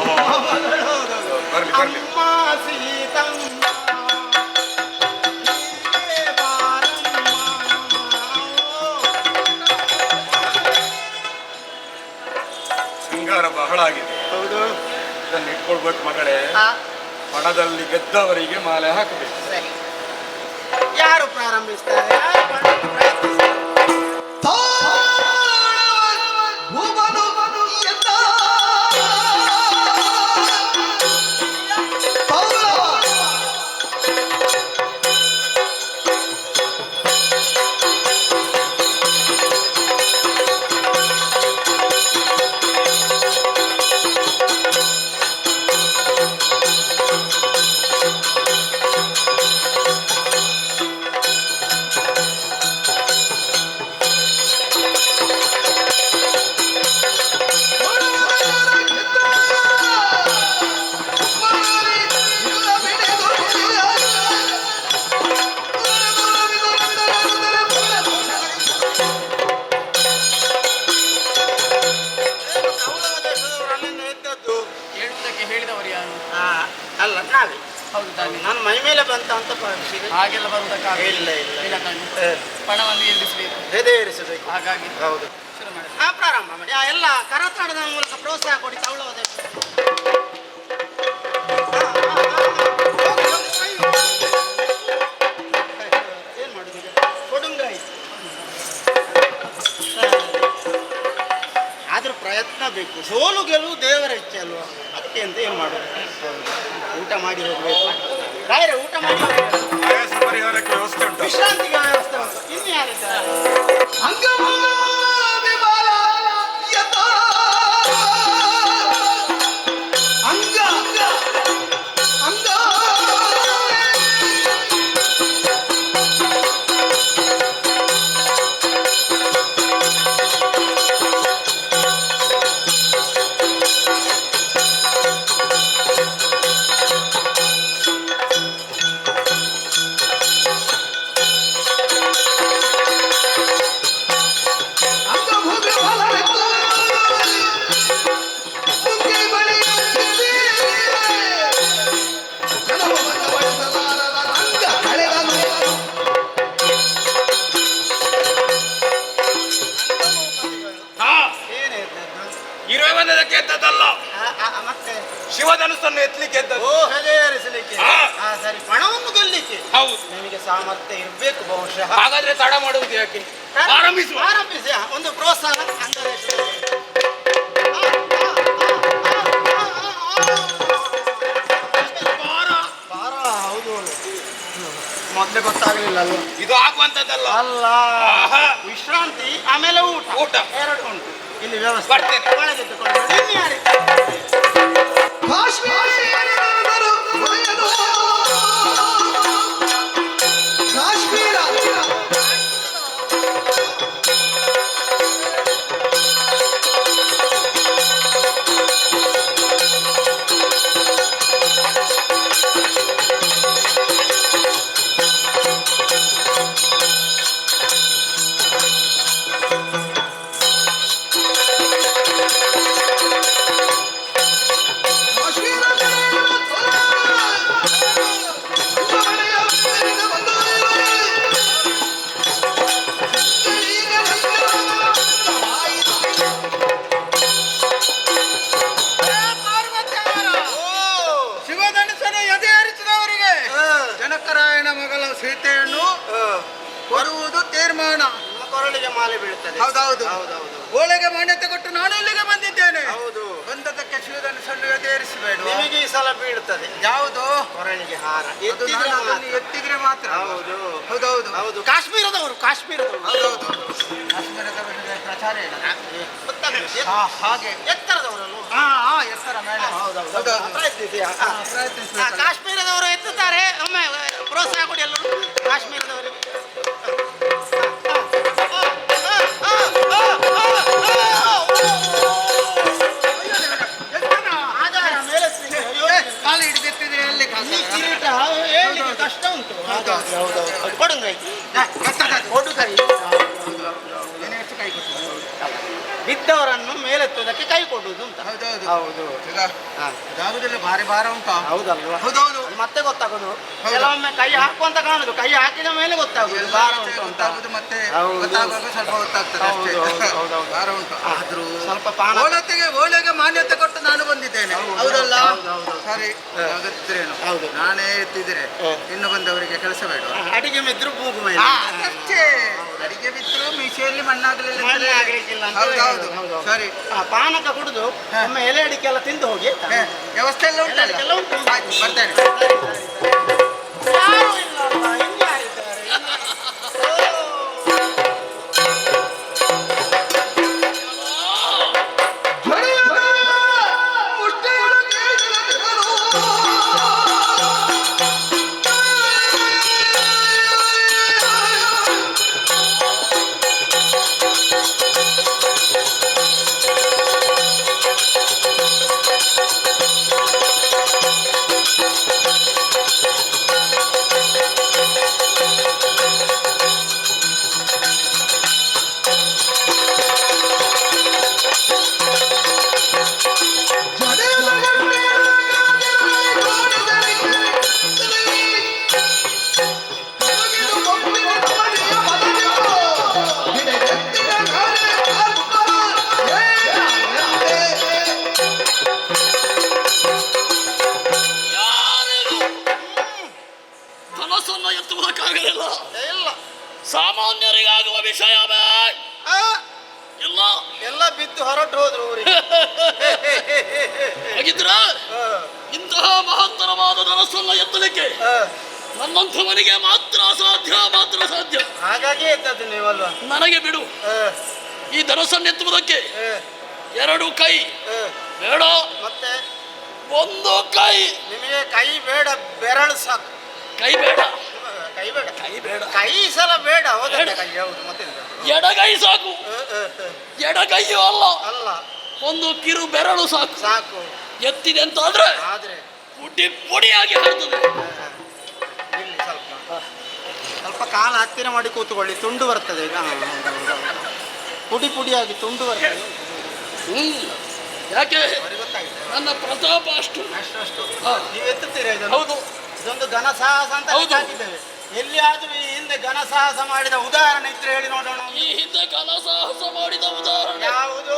ಅಮ್ಮ ಸೀತಮ್ಮ ಹೀಗೆ ಬಾರಮ್ಮ. ಶೃಂಗಾರ ಬಹಳ ಆಗಿದೆ. ಹೌದು, ಇದನ್ನು ಇಟ್ಕೊಳ್ಬೇಕು ಮಗಳೇ. ಪಣದಲ್ಲಿ ಗೆದ್ದವರಿಗೆ ಮಾಲೆ ಹಾಕಬೇಕು. ಸರಿ. ಯಾರು ಪ್ರಾರಂಭಿಸ್ತಾರೆ? ಯಾರು ಪ್ರಯತ್ನಿಸ್ತಾರೆ? ಹೇಳಿದವರು ಯಾರು? ಅಲ್ಲ, ನಾವೇ. ಹೌದು ತಾನೆ. ನಾನು ಮೈ ಮೇಲೆ ಬಂತ ಅಂತ ಭಾವಿಸಿದೆ. ಹಾಗೆಲ್ಲ ಬರುವುದಕ್ಕಾಗ ಇಲ್ಲ ಇಲ್ಲ ಇಲ್ಲ ತಾನೆ. ಪಣವನ್ನು ಎದುರಿಸಬೇಕು, ಹೆದೆ ಏರಿಸಬೇಕು. ಹಾಗಾಗಿ ಹೌದು, ಶುರು ಮಾಡಿ. ಪ್ರಾರಂಭ ಮಾಡಿ. ಎಲ್ಲ ಕರತಾಡದ ಮೂಲಕ ಪ್ರೋತ್ಸಾಹ ಕೊಡಿ. ತಗೊಳ್ಳೋದೆ ಏನ್ ಮಾಡುದು ಈಗ? ಕೊಡುಂಗಾಯಿ ಆದ್ರೂ ಪ್ರಯತ್ನ ಬೇಕು. ಸೋಲು ಗೆಲುವು ದೇವರ ಇಚ್ಛೆ ಅಲ್ವಾ? ಅದಕ್ಕೆ ಅಂತ ಏನ್ ಮಾಡೋದು? ಊಟ ಮಾಡಿ ಹೋಗ್ಬೇಕು. ರಾಯರೇ, ಊಟ ಮಾಡಿ ಹೋಗ್ಬೇಕು. ಆಯಾಸ ಪರಿಹಾರಕ್ಕೆ ವ್ಯವಸ್ಥೆ ಉಂಟು. ವಿಶ್ರಾಂತಿಗೆ ವ್ಯವಸ್ಥೆ ಉಂಟು. ಇನ್ನು ಯಾರಿದ್ದಾರೆ? ಮತ್ತೆ ಶಿವಧನುಸ್ಸನ್ನು ಎತ್ತಲಿಕ್ಕೆ ಎದ್ದದ್ದು. ಹೆದೆ ಏರಿಸಲಿಕ್ಕೆ. ಸರಿ, ಪಣವನ್ನು ಗೆಲ್ಲಿಕ್ಕೆ ಹೌದು, ನಿಮಗೆ ಸಾಮರ್ಥ್ಯ ಇರಬೇಕು ಬಹುಶಃ. ಹಾಗಾದ್ರೆ ತಡ ಮಾಡುವುದು ಯಾಕೆ? ಆರಂಭಿಸುವ. ಆರಂಭಿಸಿ. ಒಂದು ಪ್ರೋತ್ಸಾಹ ಅಂಗರೇಶ್ವರ. ಹೌದು, ಮೊದಲೇ ಗೊತ್ತಾಗಲಿಲ್ಲ ಅಲ್ವ? ಇದು ಆಗುವಂತದ್ದಲ್ಲ. ಅಲ್ಲ, ವಿಶ್ರಾಂತಿ ಆಮೇಲೆ ಊಟ ಎರಡು ಉಂಟು ಇಲ್ಲಿ ವ್ಯವಸ್ಥೆ. ಬರ್ತೇನೆ. ಒಳಗೆದ್ದುಕೊಂಡು ಇನ್ನು ಯಾರಿದ್ದಾರೆ? ಮಗಳ ಸೀತೆಯನ್ನು ಕೊಡುವುದು ತೀರ್ಮಾನ. ನಿಮ್ಮ ಕೊರಳಿಗೆ ಮಾಲೆ ಬೀಳುತ್ತದೆ. ಹೌದೌದು. ಹೌದೌದು. ಓಲೆಗೆ ಮಾನ್ಯತೆ ಕೊಟ್ಟು ನಾನು ಇಲ್ಲಿಗೆ ಬಂದಿದ್ದೇನೆ. ಹೌದು. ಬಂದದಕ್ಕೆ ಶಿವದನ್ನು ಸೊಳ್ಳು ಎದೇರಿಸಬೇಡ. ನಿಮಗೆ ಈ ಸಲ ಬೀಳುತ್ತದೆ. ಯಾವುದು? ಕೊರಳಿಗೆ ಹಾರ. ಅದು ಎತ್ತಿದ್ರೆ ನಾನು ಅದನ್ನು ಮಾತ್ರ. ಎತ್ತಿದ್ರೆ ಮಾತ್ರ. ಹೌದು. ಹೌದೌದು. ಹೌದು. ಕಾಶ್ಮೀರದವರು. ಹೌದೌದು. ಕಾಶ್ಮೀರದ ಪ್ರಚಾರ ಇಲ್ಲ. ಗೊತ್ತಾಗ್ತದೆ. ಹಾಗೆ ಎತ್ತರದವರಲ್ವ? ಎತ್ತರ ಮೇಡ. ಹೌದೌದು. ಪ್ರಯತ್ನಿಸಿ. ಪ್ರಯತ್ನಿಸಬೇಕು. ಕಾಶ್ಮೀರದವರು ಎತ್ತುತ್ತಾರೆ. ಒಮ್ಮೆ ಪ್ರೋತ್ಸಾಹ ಕೊಡಿ ಎಲ್ಲರೂ ಕಾಶ್ಮೀರದವರಿಗೆ. ಆಧಾರ ಮೇಲೆ ಕಾಲು ಹಿಡಿದಿಟ್ಟಿದ್ರೆ ಎಲ್ಲಿ ಈ ಕಿರೀಟ ಹೇಳಲಿಕ್ಕೆ ಕಷ್ಟ ಉಂಟು. ಕೊಡು ಕೈ. ಕೊಡು ಕೈ. ಎಷ್ಟು ಕೈ ಕೊಟ್ಟು ಬಿದ್ದವರನ್ನು ಮೇಲೆತ್ತುವುದಕ್ಕೆ ಕೈ ಕೊಡುವುದು ಅಂತ. ಹೌದೌದು. ಹೌದು. ಈಗ ಅದಾಗುದಿಲ್ಲ, ಭಾರಿ ಭಾರ ಉಂಟಾ? ಹೌದಲ್ವಾ? ಹೌದೌದು. ಮತ್ತೆ ಗೊತ್ತಾಗೋದು. ಹೌದು. ಕೆಲವೊಮ್ಮೆ ಕೈ ಹಾಕುವಂತ ಕಾಣುದು, ಕೈ ಹಾಕಿದ ಮೇಲೆ ಗೊತ್ತಾಗುದು ಭಾರ ಉಂಟು ಅಂತ. ಗೊತ್ತಾಗುದು, ಮತ್ತೆ ಹೌದು. ಗೊತ್ತಾಗುವಾಗ ಸ್ವಲ್ಪ ಗೊತ್ತಾಗ್ತದೆ ಅಷ್ಟೇ. ಹೌದು. ಭಾರ ಉಂಟು. ಆದ್ರೂ ಸ್ವಲ್ಪ ಪಾನ ಓಲೆಗೆ ಮಾನ್ಯತೆ ಕೊಟ್ಟು ನಾನು ಬಂದಿದ್ದೇನೆ. ಹೌದಲ್ಲ? ಹೌದು. ಸರಿ, ಹಾಗಾದ್ರೇನು ಹೌದು. ನಾನೇ ಎತ್ತಿದ್ರೆ ಇನ್ನು ಬಂದವರಿಗೆ ಕೆಲಸ ಬೇಡ. ಅಡಿಗೆ ಮಿದ್ರು ಮೂಗು ಮೈ. ಅದಷ್ಟೇ. ಅಡಿಗೆ ಬಿದ್ರು ಮೀಸೆಯಲ್ಲಿ ಮಣ್ಣಾಗಲಿಲ್ಲ. ಮಣ್ಣಾಗ್ಲಿಕ್ಕಿಲ್ಲ ಅಂತ ಹೌದೌದು. ಹೌದು. ಸರಿ, ಪಾನಕ ಕುಡಿದು ಒಮ್ಮೆ ಎಲೆ ಅಡಿಕೆ ಎಲ್ಲ ತಿಂದು ಹೋಗಿ. ವ್ಯವಸ್ಥೆ ಎಲ್ಲ ಉಂಟಲ್ಲ? ಎಲ್ಲ ಉಂಟು. ಆಯ್ತು, ಬರ್ತೇನೆ. ಯಾರು ಇಲ್ಲ ಅಲ್ವಾ? ಹಿಂಗೆ ಯಾರಿದ್ದಾರೆ? ಧನಸ್ಸನ್ನು ಎತ್ತುವುದಕ್ಕಾಗಲಿಲ್ಲ. ಇಲ್ಲ. ಸಾಮಾನ್ಯರಿಗಾಗುವ ವಿಷಯವೇ ಆ, ಇಲ್ಲ. ಎಲ್ಲ ಬಿದ್ದು ಹೊರಟು ಹೋದ್ರು ಊರಿಗೆ. ಹಾಗಿದ್ರೆ ಇಂತಹ ಮಹತ್ತರವಾದ ಧನಸ್ಸನ್ನು ಎತ್ತಲಿಕ್ಕೆ ನನ್ನಂಥವನಿಗೆ ಮಾತ್ರ ಸಾಧ್ಯ. ಹಾಗಾಗಿ ಎದ್ದದ್ದು ನೀವಲ್ವಾ? ನನಗೆ ಬಿಡು. ಈ ಧನಸ್ಸನ್ನು ಎತ್ತುವುದಕ್ಕೆ ಎರಡು ಕೈ ಬೇಡ, ಮತ್ತೆ ಒಂದು ಕೈ. ನಿಮಗೆ ಕೈ ಬೇಡ, ಬೆರಳು ಸಾಕು. ಕೈ ಬೇಡ, ಕೈ ಬೇಡ. ಕೈ ಬೇಡ, ಕೈ ಸಲ ಬೇಡ. ಹೌದಾ? ಬೇಡ. ಕೈ ಹೌದು. ಮತ್ತೆ ಎಡಗೈ ಸಾಕು. ಎಡಗೈಯೂ ಅಲ್ಲ, ಅಲ್ಲ, ಒಂದು ಕಿರು ಬೆರಳು ಸಾಕು. ಸಾಕು. ಎತ್ತಿದೆ ಅಂತ ಆದ್ರೆ ಆದ್ರೆ ಪುಡಿ ಪುಡಿಯಾಗಿ ಹಾರ್ತದೆ. ಇಲ್ಲಿ ಸ್ವಲ್ಪ ಕಾಲ ಹತ್ತಿರ ಮಾಡಿ ಕೂತ್ಕೊಳ್ಳಿ, ತುಂಡು ಬರ್ತದೆ ಈಗ. ಪುಡಿ ಪುಡಿಯಾಗಿ ತುಂಡು ಬರ್ತದೆ. ಯಾಕೆ? ಗೊತ್ತಾಗಿದೆ. ನನ್ನ ಪ್ರತಾಪ ಅಷ್ಟು. ನೀವು ಎತ್ತುತ್ತೀರಾ ಇದನ್ನು? ಹೌದು. ಇದೊಂದು ಘನ ಸಾಹಸ ಅಂತ ಹೌದು. ಹಾಕಿದ್ದೇವೆ. ಎಲ್ಲಿಯಾದ್ರೂ ಈ ಹಿಂದೆ ಘನ ಸಾಹಸ ಮಾಡಿದ ಉದಾಹರಣೆ ಇದ್ರೆ ಹೇಳಿ ನೋಡೋಣ. ಈ ಹಿಂದೆ ಘನ ಸಾಹಸ ಮಾಡಿದ ಉದಾಹರಣೆ ಯಾವುದು?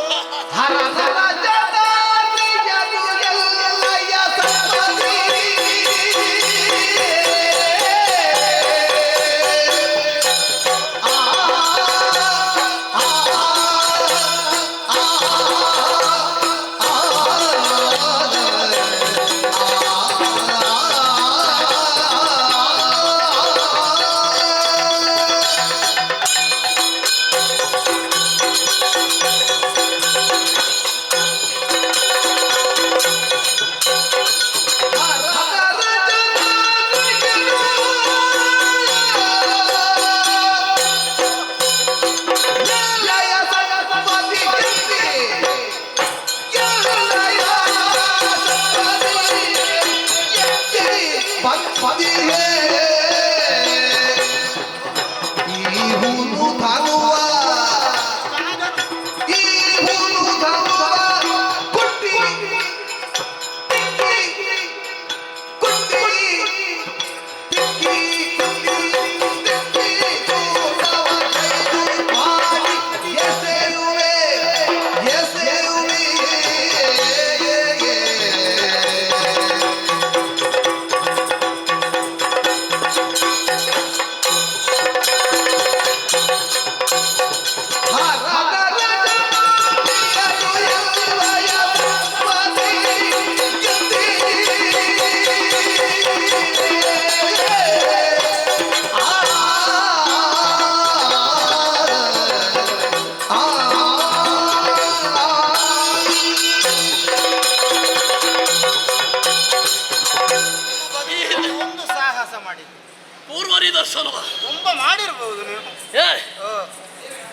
ಪೂರ್ವ ನಿದರ್ಶನ ತುಂಬಾ ಮಾಡಿರ್ಬಹುದು ನೀವು. ಏ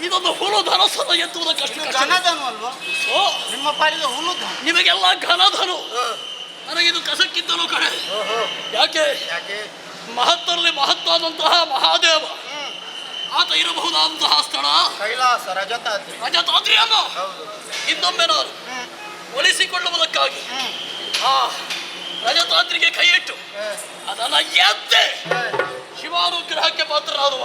ಇದೊಂದು ಹುಳು ಧನಸ್ಸನ್ನು ಎತ್ತುವುದು ಕಷ್ಟ ಇದು ಕಷ್ಟ. ಘನಧನು ಅಲ್ವಾ? ಓ ನಿಮ್ಮ ಪಾಲಿಗೆ ಹುಲ್ಲುಧನು. ನಿಮಗೆಲ್ಲ ಘನಧನು, ನನಗಿದು ಕಸಕ್ಕಿದ್ದನು ಕಡೆ. ಯಾಕೆ ಯಾಕೆ? ಮಹತ್ತರಲ್ಲಿ ಮಹತ್ತಾದಂತಹ ಮಹಾದೇವ ಆತ ಇರಬಹುದಾದಂತಹ ಸ್ಥಳ ಕೈಲಾಸ ರಜತಾದ್ರಿ. ರಜತಾದ್ರಿಯನ್ನು ಹೌದು. ಇನ್ನೊಮ್ಮೆ ನಾನು ಒಲಿಸಿಕೊಳ್ಳುವುದಕ್ಕಾಗಿ ಆ ರಜತಾದ್ರಿಗೆ ಕೈ ಇಟ್ಟು ಅದನ್ನ ಎದ್ದೆ ಶಿವಾನುಗ್ರಹಕ್ಕೆ ಪಾತ್ರರಾದುವ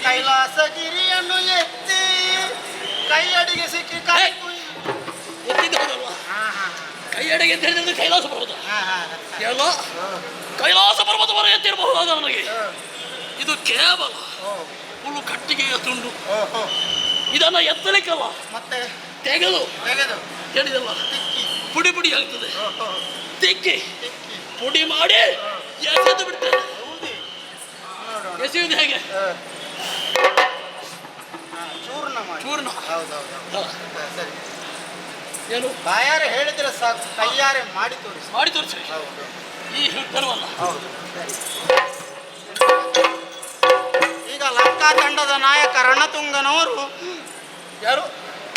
ಕೈಲಾಸಗಿರಿಯನ್ನು ಎತ್ತಿ ಕೈ ಅಡಿಗೆ ಸಿಕ್ಕಿ ಕೈ ಎತ್ತಿದ್ದವರಲ್ವಾ ಕೈ ಅಡೆಗೆ ಅಂತ ಹೇಳಿದ್ರೆ ಕೈಲಾಸ ಪರ್ವತ ಎಲ್ಲ ಕೈಲಾಸ ಪರ್ವತವನ್ನು ಎತ್ತಿರಬಹುದಾದ ನನಗೆ ಇದು ಕೇವಲ ಹುಲ್ಲು ಕಟ್ಟಿಗೆಯ ತುಂಡು. ಇದನ್ನ ಎತ್ತಲಿಕ್ಕಲ್ಲ, ಮತ್ತೆ ತೆಗೆದು ತೆಗೆದು ಹೇಳಿದಲ್ಲ ಪುಡಿ ಪುಡಿ ಆಗ್ತದೆ, ತಿಕ್ಕಿ ಪುಡಿ ಮಾಡಿ ಎಸೆದು ಬಿಡ್ತೇನೆ. ಎಸೆಯುವುದು ಹೇಗೆ? ಚೂರ್ಣ ಮಾಡಿ. ಚೂರ್ಣ. ಹೌದೌದು. ಸರಿ. ಏನು ಬಾಯಾರೆ ಹೇಳಿದ್ರೆ ಸಾಕು, ಕೈಯಾರೆ ಮಾಡಿ ತೋರಿಸಿ. ಮಾಡಿ ತೋರಿಸಿ. ಹೌದು. ಈ ಬರುವಲ್ಲ. ಹೌದು. ಈಗ ಲಂಕಾ ತಂಡದ ನಾಯಕ ರಣತುಂಗನವರು. ಯಾರು?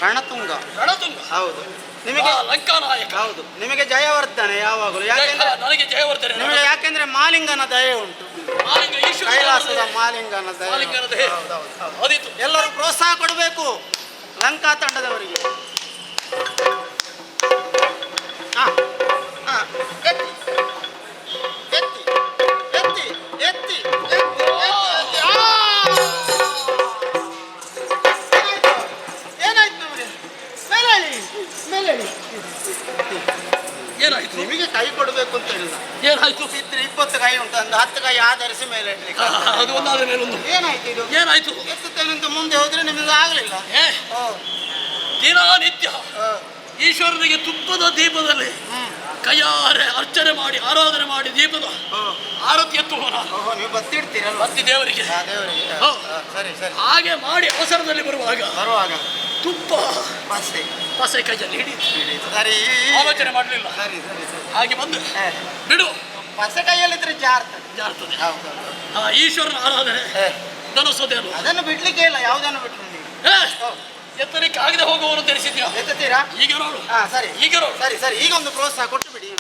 ರಣತುಂಗ. ರಣತುಂಗ. ಹೌದು. ನಿಮಗೆ ಲಂಕಾ ನಾಯಕ. ಹೌದು. ನಿಮಗೆ ಜಯವರ್ಧನೆ ಯಾವಾಗಲೂ. ಯಾಕೆಂದ್ರೆ ನನಗೆ ಜಯವರ್ಧನೆ. ನಿಮಗೆ ಯಾಕೆಂದ್ರೆ ಮಾಲಿಂಗನ ದಯೆ ಉಂಟು. ಮಾಲಿಂಗ ಈಶ್ವರ ಕೈಲಾಸದ ಮಾಲಿಂಗನ ದಯೆ. ಮಾಲಿಂಗನ ದಯೆ. ಅದಿತ್ತು. ಎಲ್ಲರೂ ಪ್ರೋತ್ಸಾಹ ಕೊಡಬೇಕು ಲಂಕಾ ತಂಡದವರಿಗೆ. ಎತ್ತಿ ಎತ್ತಿ ಎತ್ತಿ ಎತ್ತಿ ಎತ್ತಿ ಎತ್ತಿ. ಏನಾಯ್ತು ನಿಮಗೆ? ಮೇಲೆ ಏನಾಯ್ತು? ನಿಮಗೆ ಕೈ ಕೊಡಬೇಕು ಅಂತ ಹೇಳಿಲ್ಲ. ಏನಾಯ್ತು? ಇದ್ರೆ 20 ಕೈ ಉಂಟು, ಒಂದು 10 ಕೈ ಆಧರಿಸಿ ಮೇಲೆ ಇಡ್ಲಿಕ್ಕೆ. ಅದು ಒಂದಾದ ಮೇಲೊಂದು. ಏನಾಯ್ತು ಇದು? ಏನಾಯ್ತು? ಎತ್ತುತ್ತೇನಂತ ಮುಂದೆ ಹೋದ್ರೆ ನಿಮಗೆ ಆಗಲಿಲ್ಲ. ದಿನನಿತ್ಯ ಈಶ್ವರನಿಗೆ ತುಪ್ಪದ ದೀಪದಲ್ಲಿ ಕೈಯಾರೆ ಅರ್ಚನೆ ಮಾಡಿ ಆರಾಧನೆ ಮಾಡಿ ದೀಪದ ಆರತಿ ಎತ್ತುವ ನಾನು. ನೀವು ಬತ್ತಿಡ್ತೀರಲ್ಲ ಭಕ್ತಿ ದೇವರಿಗೆ. ದೇವರಿಗೆ. ಸರಿ ಸರಿ. ಹಾಗೆ ಮಾಡಿ ಅವಸರದಲ್ಲಿ ಬರುವಾಗ ತುಪ್ಪ ಪಸೆ ಕೈಯಲ್ಲಿ ಹಿಡಿದು ಸರಿ ಆಲೋಚನೆ ಮಾಡಲಿಲ್ಲ. ಸರಿ ಸರಿ ಸರಿ. ಹಾಗೆ ಬಂದು ಬಿಡು ಪಸೆ ಕೈಯಲ್ಲಿದ್ರೆ ಜಾರ್ತದೆ. ಈಶ್ವರನ ಆರಾಧನೆ ಧನಸ್ಸೋದೇನು ಅದನ್ನು ಬಿಡ್ಲಿಕ್ಕೆ ಇಲ್ಲ. ಯಾವುದನ್ನು ಬಿಟ್ರು ನೀವು? ಎತ್ತಲಿಕ್ಕೆ ಆಗದೆ ಹೋಗುವವರು ತಿಳಿಸಿದ್ಯಾ? ಎತ್ತುತ್ತೀರಾ? ಈಗ ನೋಡು. ಸರಿ ಈಗ ನೋಡು. ಸರಿ ಸರಿ. ಈಗ ಒಂದು ಪ್ರೋತ್ಸಾಹ ಕೊಟ್ಟು ಬಿಡಿ.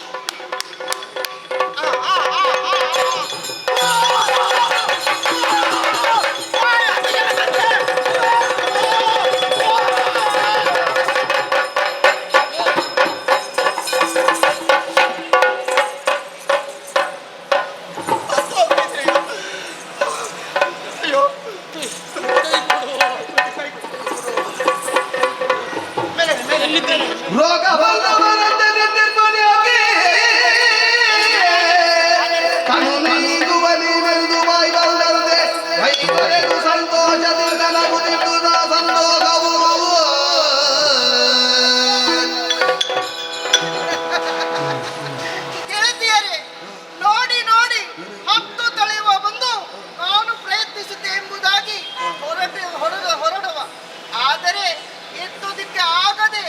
ರೋಗ ಬಂದವರಂತೆ ನಿರ್ಮೂಲನೆಯಾಗಿ ಕಣ್ಣೀಗುವ ನೀನೆಂದು ಬಾಯಿ ಬಂದಂತೆ ಕೈಗೊರೆದು ಸಂತೋಷದಿಂದ ನಗುತ್ತಿದ್ದು ನಾ ಸಂತೋಷವು. ಗೆಳತಿಯರೇ, ನೋಡಿ ನೋಡಿ ಹತ್ತು ತಳೆಯುವ ಬಂದು ನಾನು ಪ್ರಯತ್ನಿಸುತ್ತೆ ಎಂಬುದಾಗಿ ಹೊರಡುವ, ಆದರೆ ಎತ್ತುವುದಕ್ಕೆ ಆಗದೆ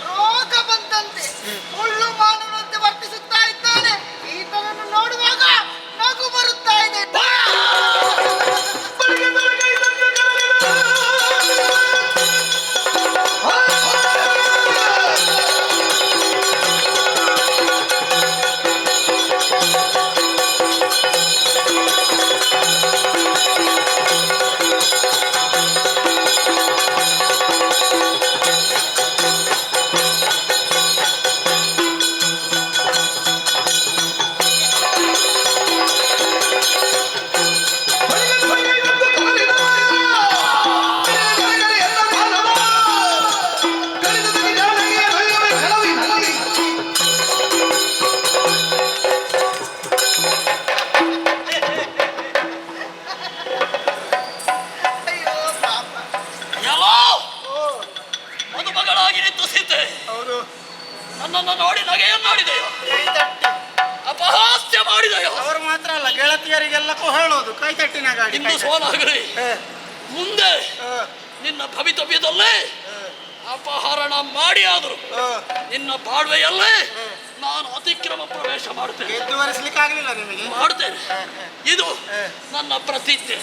ರೋಗ ಬಂದಂತೆ ಮುಳ್ಳು ಮಾನವಂತೆ ವರ್ತಿಸುತ್ತಾ ಇದ್ದಾನೆ. ಈತನನ್ನು ನೋಡುವಾಗ ನಗು ಬರುತ್ತಾ ಇದೆ. ಮದುಮಗಳಾಗಿ ನಿಂತು ಸೀತೆ ನನ್ನನ್ನು ನೋಡಿ ನಗೆಯನ್ನಾಡಿದೆಯೋ? ಅಪಹಾಸ್ಯ ಮಾಡಿದೆಯೋ? ಅವರು ಮಾತ್ರ ಅಲ್ಲ, ಗೆಳತಿಯರಿಗೆಲ್ಲಕ್ಕೂ ಹೇಳೋದು ಕೈ ತಟ್ಟಿನ ಗಾಡಿ. ಇಂದು ಸೋಲಾಗಲಿ ಮುಂದೆ ನಿನ್ನ ಭವಿತವ್ಯದಲ್ಲೇ ಅಪಹರಣ ಮಾಡಿ ಆದರು ನಿನ್ನ ಬಾಳ್ವೆಯಲ್ಲೇ ನಾನು ಅತಿಕ್ರಮ ಪ್ರವೇಶ ಮಾಡ್ತೇನೆ. ಗೆದ್ದು ವರಿಸ್ಲಿಕ್ಕೆ ಆಗ್ಲಿಲ್ಲ ನಿಮಗೆ? ಮಾಡ್ತೇನೆ. ಇದು ನನ್ನ ಪ್ರತಿಜ್ಞೆ.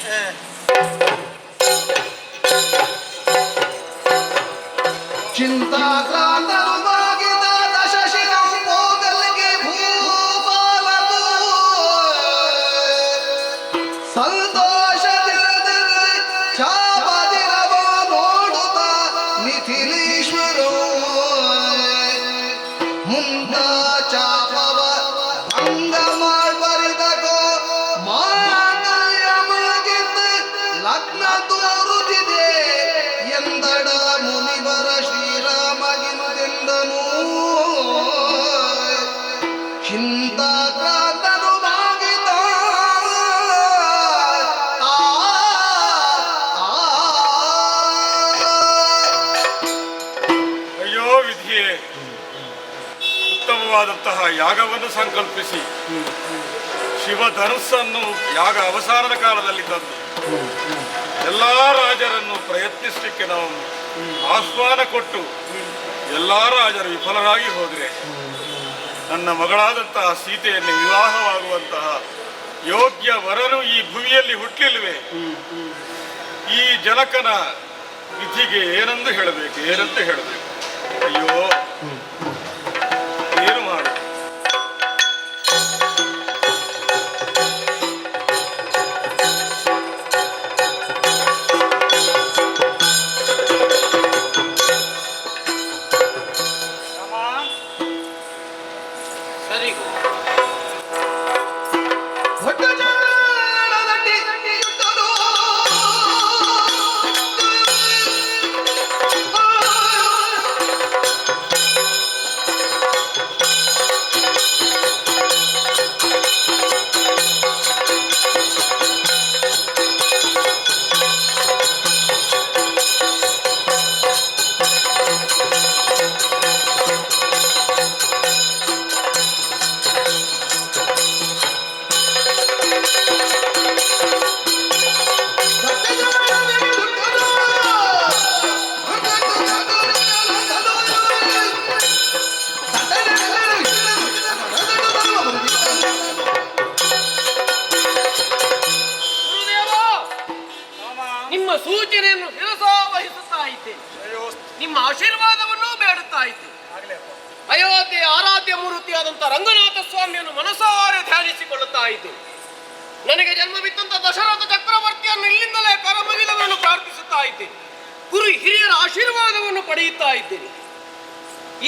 ಚಿಂತಾಕ್ರಾಂತನುವಾಗಿದ್ದ ದಶಶಿಖಂ ಹೋಗಲಿಗೆ ಭೂಪಾಲದು ಸಂತೋಷದಿರದಿರಲಿ ಚಾಪದಿರವ ನೋಡುತ್ತ ಮಿಥಿಲೀಶ್ವರೋ ಮುಂದ ಚಾಪವ ಭಂಗ ಮಾಡ್ಬರಿದಗೋ ಮಾಂಗಲ್ಯ ಮುಗಿದು ಲಗ್ನ ತೋರುತ್ತಿದೆ ಎಂದಡ ಮುನಿವರ ಶ್ರೀರಾಮಗಿಂದೆಂದನು ಚಿಂತಾಕ್ರಾಂತನು ಭಾಗಿತ ಅಯ್ಯೋ ವಿಧಿಯೇ, ಉತ್ತಮವಾದಂತಹ ಯಾಗವನ್ನು ಸಂಕಲ್ಪಿಸಿ ಶಿವಧನುಸ್ಸನ್ನು ಯಾಗ ಅವಸಾನದ ಕಾಲದಲ್ಲಿ ತಂದು ಎಲ್ಲ ರಾಜರನ್ನು ಪ್ರಯತ್ನಿಸಲಿಕ್ಕೆ ನಾವು ಆಹ್ವಾನ ಕೊಟ್ಟು ಎಲ್ಲ ರಾಜರು ವಿಫಲರಾಗಿ ಹೋದರೆ ನನ್ನ ಮಗಳಾದಂತಹ ಸೀತೆಯನ್ನು ವಿವಾಹವಾಗುವಂತಹ ಯೋಗ್ಯ ವರನು ಈ ಭೂಮಿಯಲ್ಲಿ ಹುಟ್ಟಲಿಲ್ವೇ? ಈ ಜನಕನ ವಿಧಿಗೆ ಏನಂದು ಹೇಳಬೇಕು, ಏನಂತ ಹೇಳಬೇಕು? ಅಯ್ಯೋ, ಏನು ಮಾಡು? ಸರಿ ದೊಡ್ಡ ಜಾಡದಲ್ಲಿ ಯುದ್ಧರು ಗುರುದೇವ, ನಿಮ್ಮ ಸೂಚನೆಯನ್ನು ಶಿರಸಾವಹಿಸುತ್ತಾ ಇದ್ದೇನೆ. ನಿಮ್ಮ ಆಶೀರ್ವಾದವನ್ನು ಬೇಡುತ್ತಾ ಇದ್ದೇನೆ. ಅಯೋಧ್ಯೆಯ ಆರಾಧ್ಯ ಮೂರ್ತಿಯಾದಂಥ ರಂಗನಾಥ ಸ್ವಾಮಿಯನ್ನು ಮನಸಾರೆ ಧ್ಯಾನಿಸಿಕೊಳ್ಳುತ್ತಾ ಇದ್ದೇನೆ. ನನಗೆ ಜನ್ಮವಿತ್ತಂತ ದಶರಥ ಚಕ್ರವರ್ತಿಯನ್ನು ಇಲ್ಲಿಂದಲೇ ಕರಮಗಿಲವನ್ನು ಪ್ರಾರ್ಥಿಸುತ್ತಾ ಇದ್ದೇನೆ. ಗುರು ಹಿರಿಯರ ಆಶೀರ್ವಾದವನ್ನು ಪಡೆಯುತ್ತಾ ಇದ್ದೇನೆ.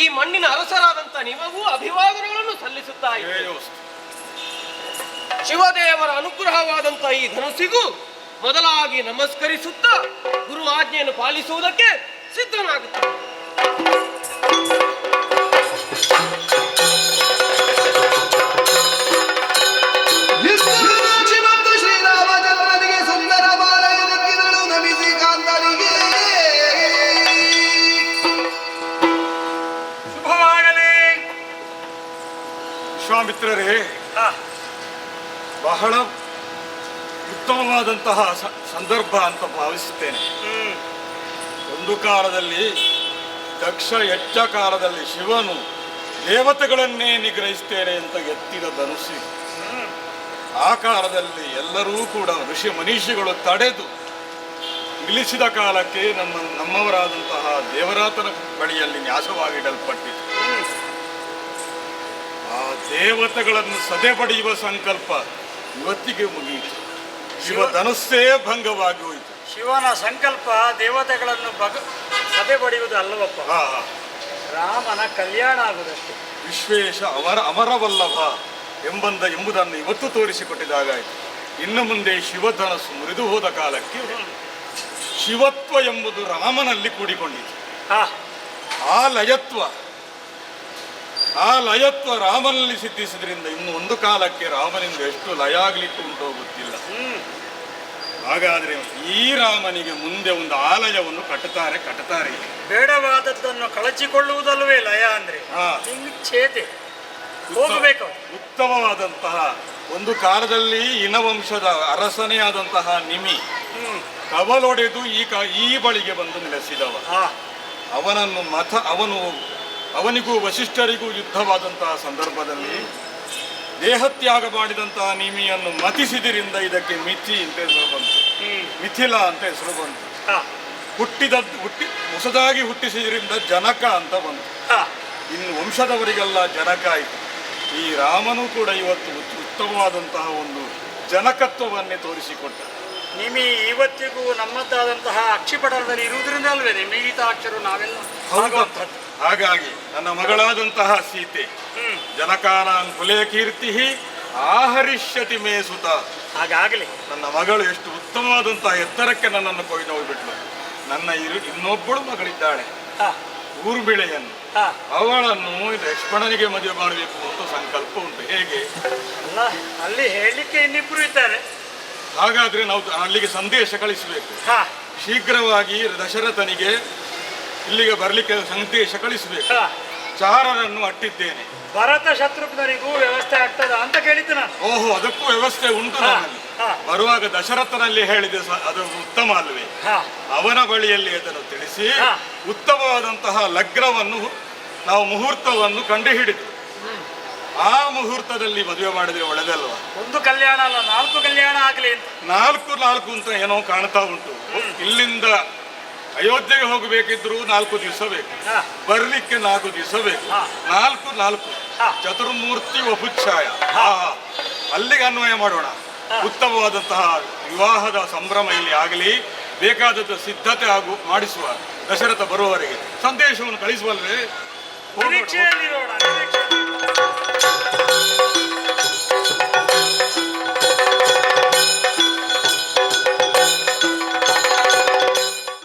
ಈ ಮಣ್ಣಿನ ಅರಸರಾದಂಥ ನಿಮಗೂ ಅಭಿವಾದನೆಗಳನ್ನು ಸಲ್ಲಿಸುತ್ತಾ ಇದ್ದೇನೆ. ಶಿವದೇವರ ಅನುಗ್ರಹವಾದಂಥ ಈ ಧನುಸ್ಸಿಗೂ ಮೊದಲಾಗಿ ನಮಸ್ಕರಿಸುತ್ತಾ ಗುರು ಆಜ್ಞೆಯನ್ನು ಪಾಲಿಸುವುದಕ್ಕೆ ಸಿದ್ಧನಾಗುತ್ತಾರೆ. ಮತ್ತು ಶ್ರೀರಾಮಚಂದ್ರನಿಗೆ ಸುಂದರ ಮಾಲೆಯ ದಿಕ್ಕಿನಳು ನಮಿಸಿ ಕಾಂತನಿಗೆ ಶುಭವಾಗಲಿ. ವಿಶ್ವಾಮಿತ್ರರೇ, ಬಹಳ ಉತ್ತಮವಾದಂತಹ ಸಂದರ್ಭ ಅಂತ ಭಾವಿಸುತ್ತೇನೆ. ಒಂದು ಕಾಲದಲ್ಲಿ ದಕ್ಷ ಯಜ್ಞ ಕಾಲದಲ್ಲಿ ಶಿವನು ದೇವತೆಗಳನ್ನೇ ನಿಗ್ರಹಿಸ್ತೇನೆ ಅಂತ ಎತ್ತಿದ ಧನುಸ್ಸು. ಆ ಕಾಲದಲ್ಲಿ ಎಲ್ಲರೂ ಕೂಡ ಋಷಿ ಮನೀಷಿಗಳು ತಡೆದು ನಿಲ್ಲಿಸಿದ ಕಾಲಕ್ಕೆ ನಮ್ಮವರಾದಂತಹ ದೇವರಾತನ ಬಳಿಯಲ್ಲಿ ನ್ಯಾಸವಾಗಿಡಲ್ಪಟ್ಟಿತು. ಆ ದೇವತೆಗಳನ್ನು ಸದೆಬಡಿಯುವ ಸಂಕಲ್ಪ ಇವತ್ತಿಗೆ ಮುಗಿಯಿತು. ಶಿವ ಧನುಸ್ಸೇ ಭಂಗವಾಗಿ ಹೋಯಿತು. ಶಿವನ ಸಂಕಲ್ಪ ದೇವತೆಗಳನ್ನು ಸದೆ ಬಡಿಯುವುದು ಅಲ್ಲವಪ್ಪ, ರಾಮನ ಕಲ್ಯಾಣ ಆಗುವುದಷ್ಟೇ. ವಿಶ್ವೇಶ ಅಮರವಲ್ಲಭ ಎಂಬುದನ್ನು ಇವತ್ತು ತೋರಿಸಿಕೊಟ್ಟಿದ್ದಾಗಾಯಿತು. ಇನ್ನು ಮುಂದೆ ಶಿವಧನಸ್ಸು ಮುರಿದು ಹೋದ ಕಾಲಕ್ಕೆ ಶಿವತ್ವ ಎಂಬುದು ರಾಮನಲ್ಲಿ ಕೂಡಿಕೊಂಡಿತು. ಆ ಲಯತ್ವ ರಾಮನಲ್ಲಿ ಸಿದ್ಧಿಸಿದ್ರಿಂದ ಇನ್ನು ಒಂದು ಕಾಲಕ್ಕೆ ರಾಮನಿಂದ ಎಷ್ಟು ಲಯ ಆಗ್ಲಿಕ್ಕೆ ಉಂಟೋ ಗೊತ್ತಿಲ್ಲ. ಹಾಗಾದ್ರೆ ಈ ರಾಮನಿಗೆ ಮುಂದೆ ಒಂದು ಆಲಯವನ್ನು ಕಟ್ಟುತ್ತಾರೆ. ಬೇಡವಾದದ್ದನ್ನು ಕಳಚಿಕೊಳ್ಳುವುದಲ್ವೇ ಲಯ ಅಂದ್ರೆ? ಛೇದೆ ಹೋಗಬೇಕು. ಉತ್ತಮವಾದಂತಹ ಒಂದು ಕಾಲದಲ್ಲಿ ಇನವಂಶದ ಅರಸನೇ ಆದಂತಹ ನಿಮಿ ಕವಲೊಡೆದು ಈ ಬಳಿಗೆ ಬಂದು ನೆಲೆಸಿದವ. ಅವನು ಅವನಿಗೂ ವಸಿಷ್ಠರಿಗೂ ಯುದ್ಧವಾದಂತಹ ಸಂದರ್ಭದಲ್ಲಿ ದೇಹತ್ಯಾಗ ಮಾಡಿದಂತಹ ನಿಮಿಯನ್ನು ಮತಿಸಿದ್ರಿಂದ ಇದಕ್ಕೆ ಮಿಥಿ ಅಂತ ಹೆಸರು ಬಂತು, ಮಿಥಿಲ ಅಂತ ಹೆಸರು ಬಂತು. ಹುಟ್ಟಿ ಹೊಸದಾಗಿ ಹುಟ್ಟಿಸಿದ್ರಿಂದ ಜನಕ ಅಂತ ಬಂತು. ಇನ್ನು ವಂಶದವರಿಗೆಲ್ಲ ಜನಕ ಆಯಿತು. ಈ ರಾಮನು ಕೂಡ ಇವತ್ತು ಉತ್ತಮವಾದಂತಹ ಒಂದು ಜನಕತ್ವವನ್ನೇ ತೋರಿಸಿಕೊಟ್ಟ. ನಿಮಿ ಇವತ್ತಿಗೂ ನಮ್ಮದಾದಂತಹ ಅಕ್ಷಿಪಟಲದಲ್ಲಿ ಇರುವುದರಿಂದ ಅಲ್ವೇ ನಿಮಿಗಿತ ಅಕ್ಷರ ನಾವೆಲ್ಲ ಆಗುವಂಥದ್ದು. ಹಾಗಾಗಿ ನನ್ನ ಮಗಳಾದಂತಹ ಸೀತೆ ಜನಕಾನಾನ್ ಕುಲೆ ಕೀರ್ತಿ ಆಹರಿಷ್ಯತಿ ಮೇ ಸುತ. ಹಾಗಾಗಲಿ. ನನ್ನ ಮಗಳು ಎಷ್ಟು ಉತ್ತಮವಾದಂತಹ ಎತ್ತರಕ್ಕೆ ನನ್ನನ್ನು ಕೊಯ್ದು ಹೋಗ್ಬಿಟ್ಲು. ನನ್ನ ಇನ್ನೊಬ್ಬಳು ಮಗಳಿದ್ದಾಳೆ ಊರ್ಮಿಳೆಯನ್ನು. ಅವಳನ್ನು ಲಕ್ಷ್ಮಣನಿಗೆ ಮದುವೆ ಮಾಡಬೇಕು ಅಂತ ಸಂಕಲ್ಪ ಉಂಟು. ಹೇಗೆ? ಅಲ್ಲ, ಅಲ್ಲಿ ಹೇಳಲಿಕ್ಕೆ ಇನ್ನಿಬ್ರು ಇದ್ದಾರೆ. ಹಾಗಾದ್ರೆ ನಾವು ಅಲ್ಲಿಗೆ ಸಂದೇಶ ಕಳಿಸಬೇಕು. ಶೀಘ್ರವಾಗಿ ದಶರಥನಿಗೆ ಇಲ್ಲಿಗೆ ಬರ್ಲಿಕ್ಕೆ ಸಂದೇಶ ಕಳಿಸಬೇಕು. ಚಾರರನ್ನು ಅಟ್ಟಿದ್ದೇನೆ. ಭರತ ಶತ್ರುಘ್ನರಿಗೂ ವ್ಯವಸ್ಥೆ ಆಗ್ತದ ಅಂತ ಕೇಳಿದ್ದು ನಾನು. ಓಹೋ, ಅದಕ್ಕೂ ವ್ಯವಸ್ಥೆ ಉಂಟು ನನ್ನಲ್ಲಿ. ಬರುವಾಗ ದಶರಥನಲ್ಲಿ ಹೇಳಿದೆ, ಅದು ಉತ್ತಮ ಅಲ್ವೇ? ಅವನ ಬಳಿಯಲ್ಲಿ ಅದನ್ನು ತಿಳಿಸಿ ಉತ್ತಮವಾದಂತಹ ಲಗ್ನವನ್ನು ನಾವು ಮುಹೂರ್ತವನ್ನು ಕಂಡುಹಿಡಿದು ಆ ಮುಹೂರ್ತದಲ್ಲಿ ಮದುವೆ ಮಾಡಿದ್ರೆ ಒಳ್ಳೆದಲ್ವಾ? ಒಂದು ಕಲ್ಯಾಣ ಅಲ್ಲ, 4 ಕಲ್ಯಾಣ ಆಗಲಿ. 4 ಅಂತ ಏನೋ ಕಾಣ್ತಾ ಉಂಟು. ಇಲ್ಲಿಂದ ಅಯೋಧ್ಯೆಗೆ ಹೋಗಬೇಕಿದ್ರು 4 ದಿವಸ ಬೇಕು, ಬರ್ಲಿಕ್ಕೆ 4 ದಿವಸ ಬೇಕು. 4 ಚತುರ್ಮೂರ್ತಿ ವಪುಚ್ಛಾಯ. ಅಲ್ಲಿಗೆ ಅನ್ವಯ ಮಾಡೋಣ. ಉತ್ತಮವಾದಂತಹ ವಿವಾಹದ ಸಂಭ್ರಮ ಇಲ್ಲಿ ಆಗಲಿ. ಬೇಕಾದದ್ದು ಸಿದ್ಧತೆ ಮಾಡಿಸುವ ದಶರಥ ಬರುವವರೆಗೆ ಸಂದೇಶವನ್ನು ಕಳಿಸುವಲ್ವೇ? ನಿರೀಕ್ಷೆಯಲ್ಲಿರೋಣ.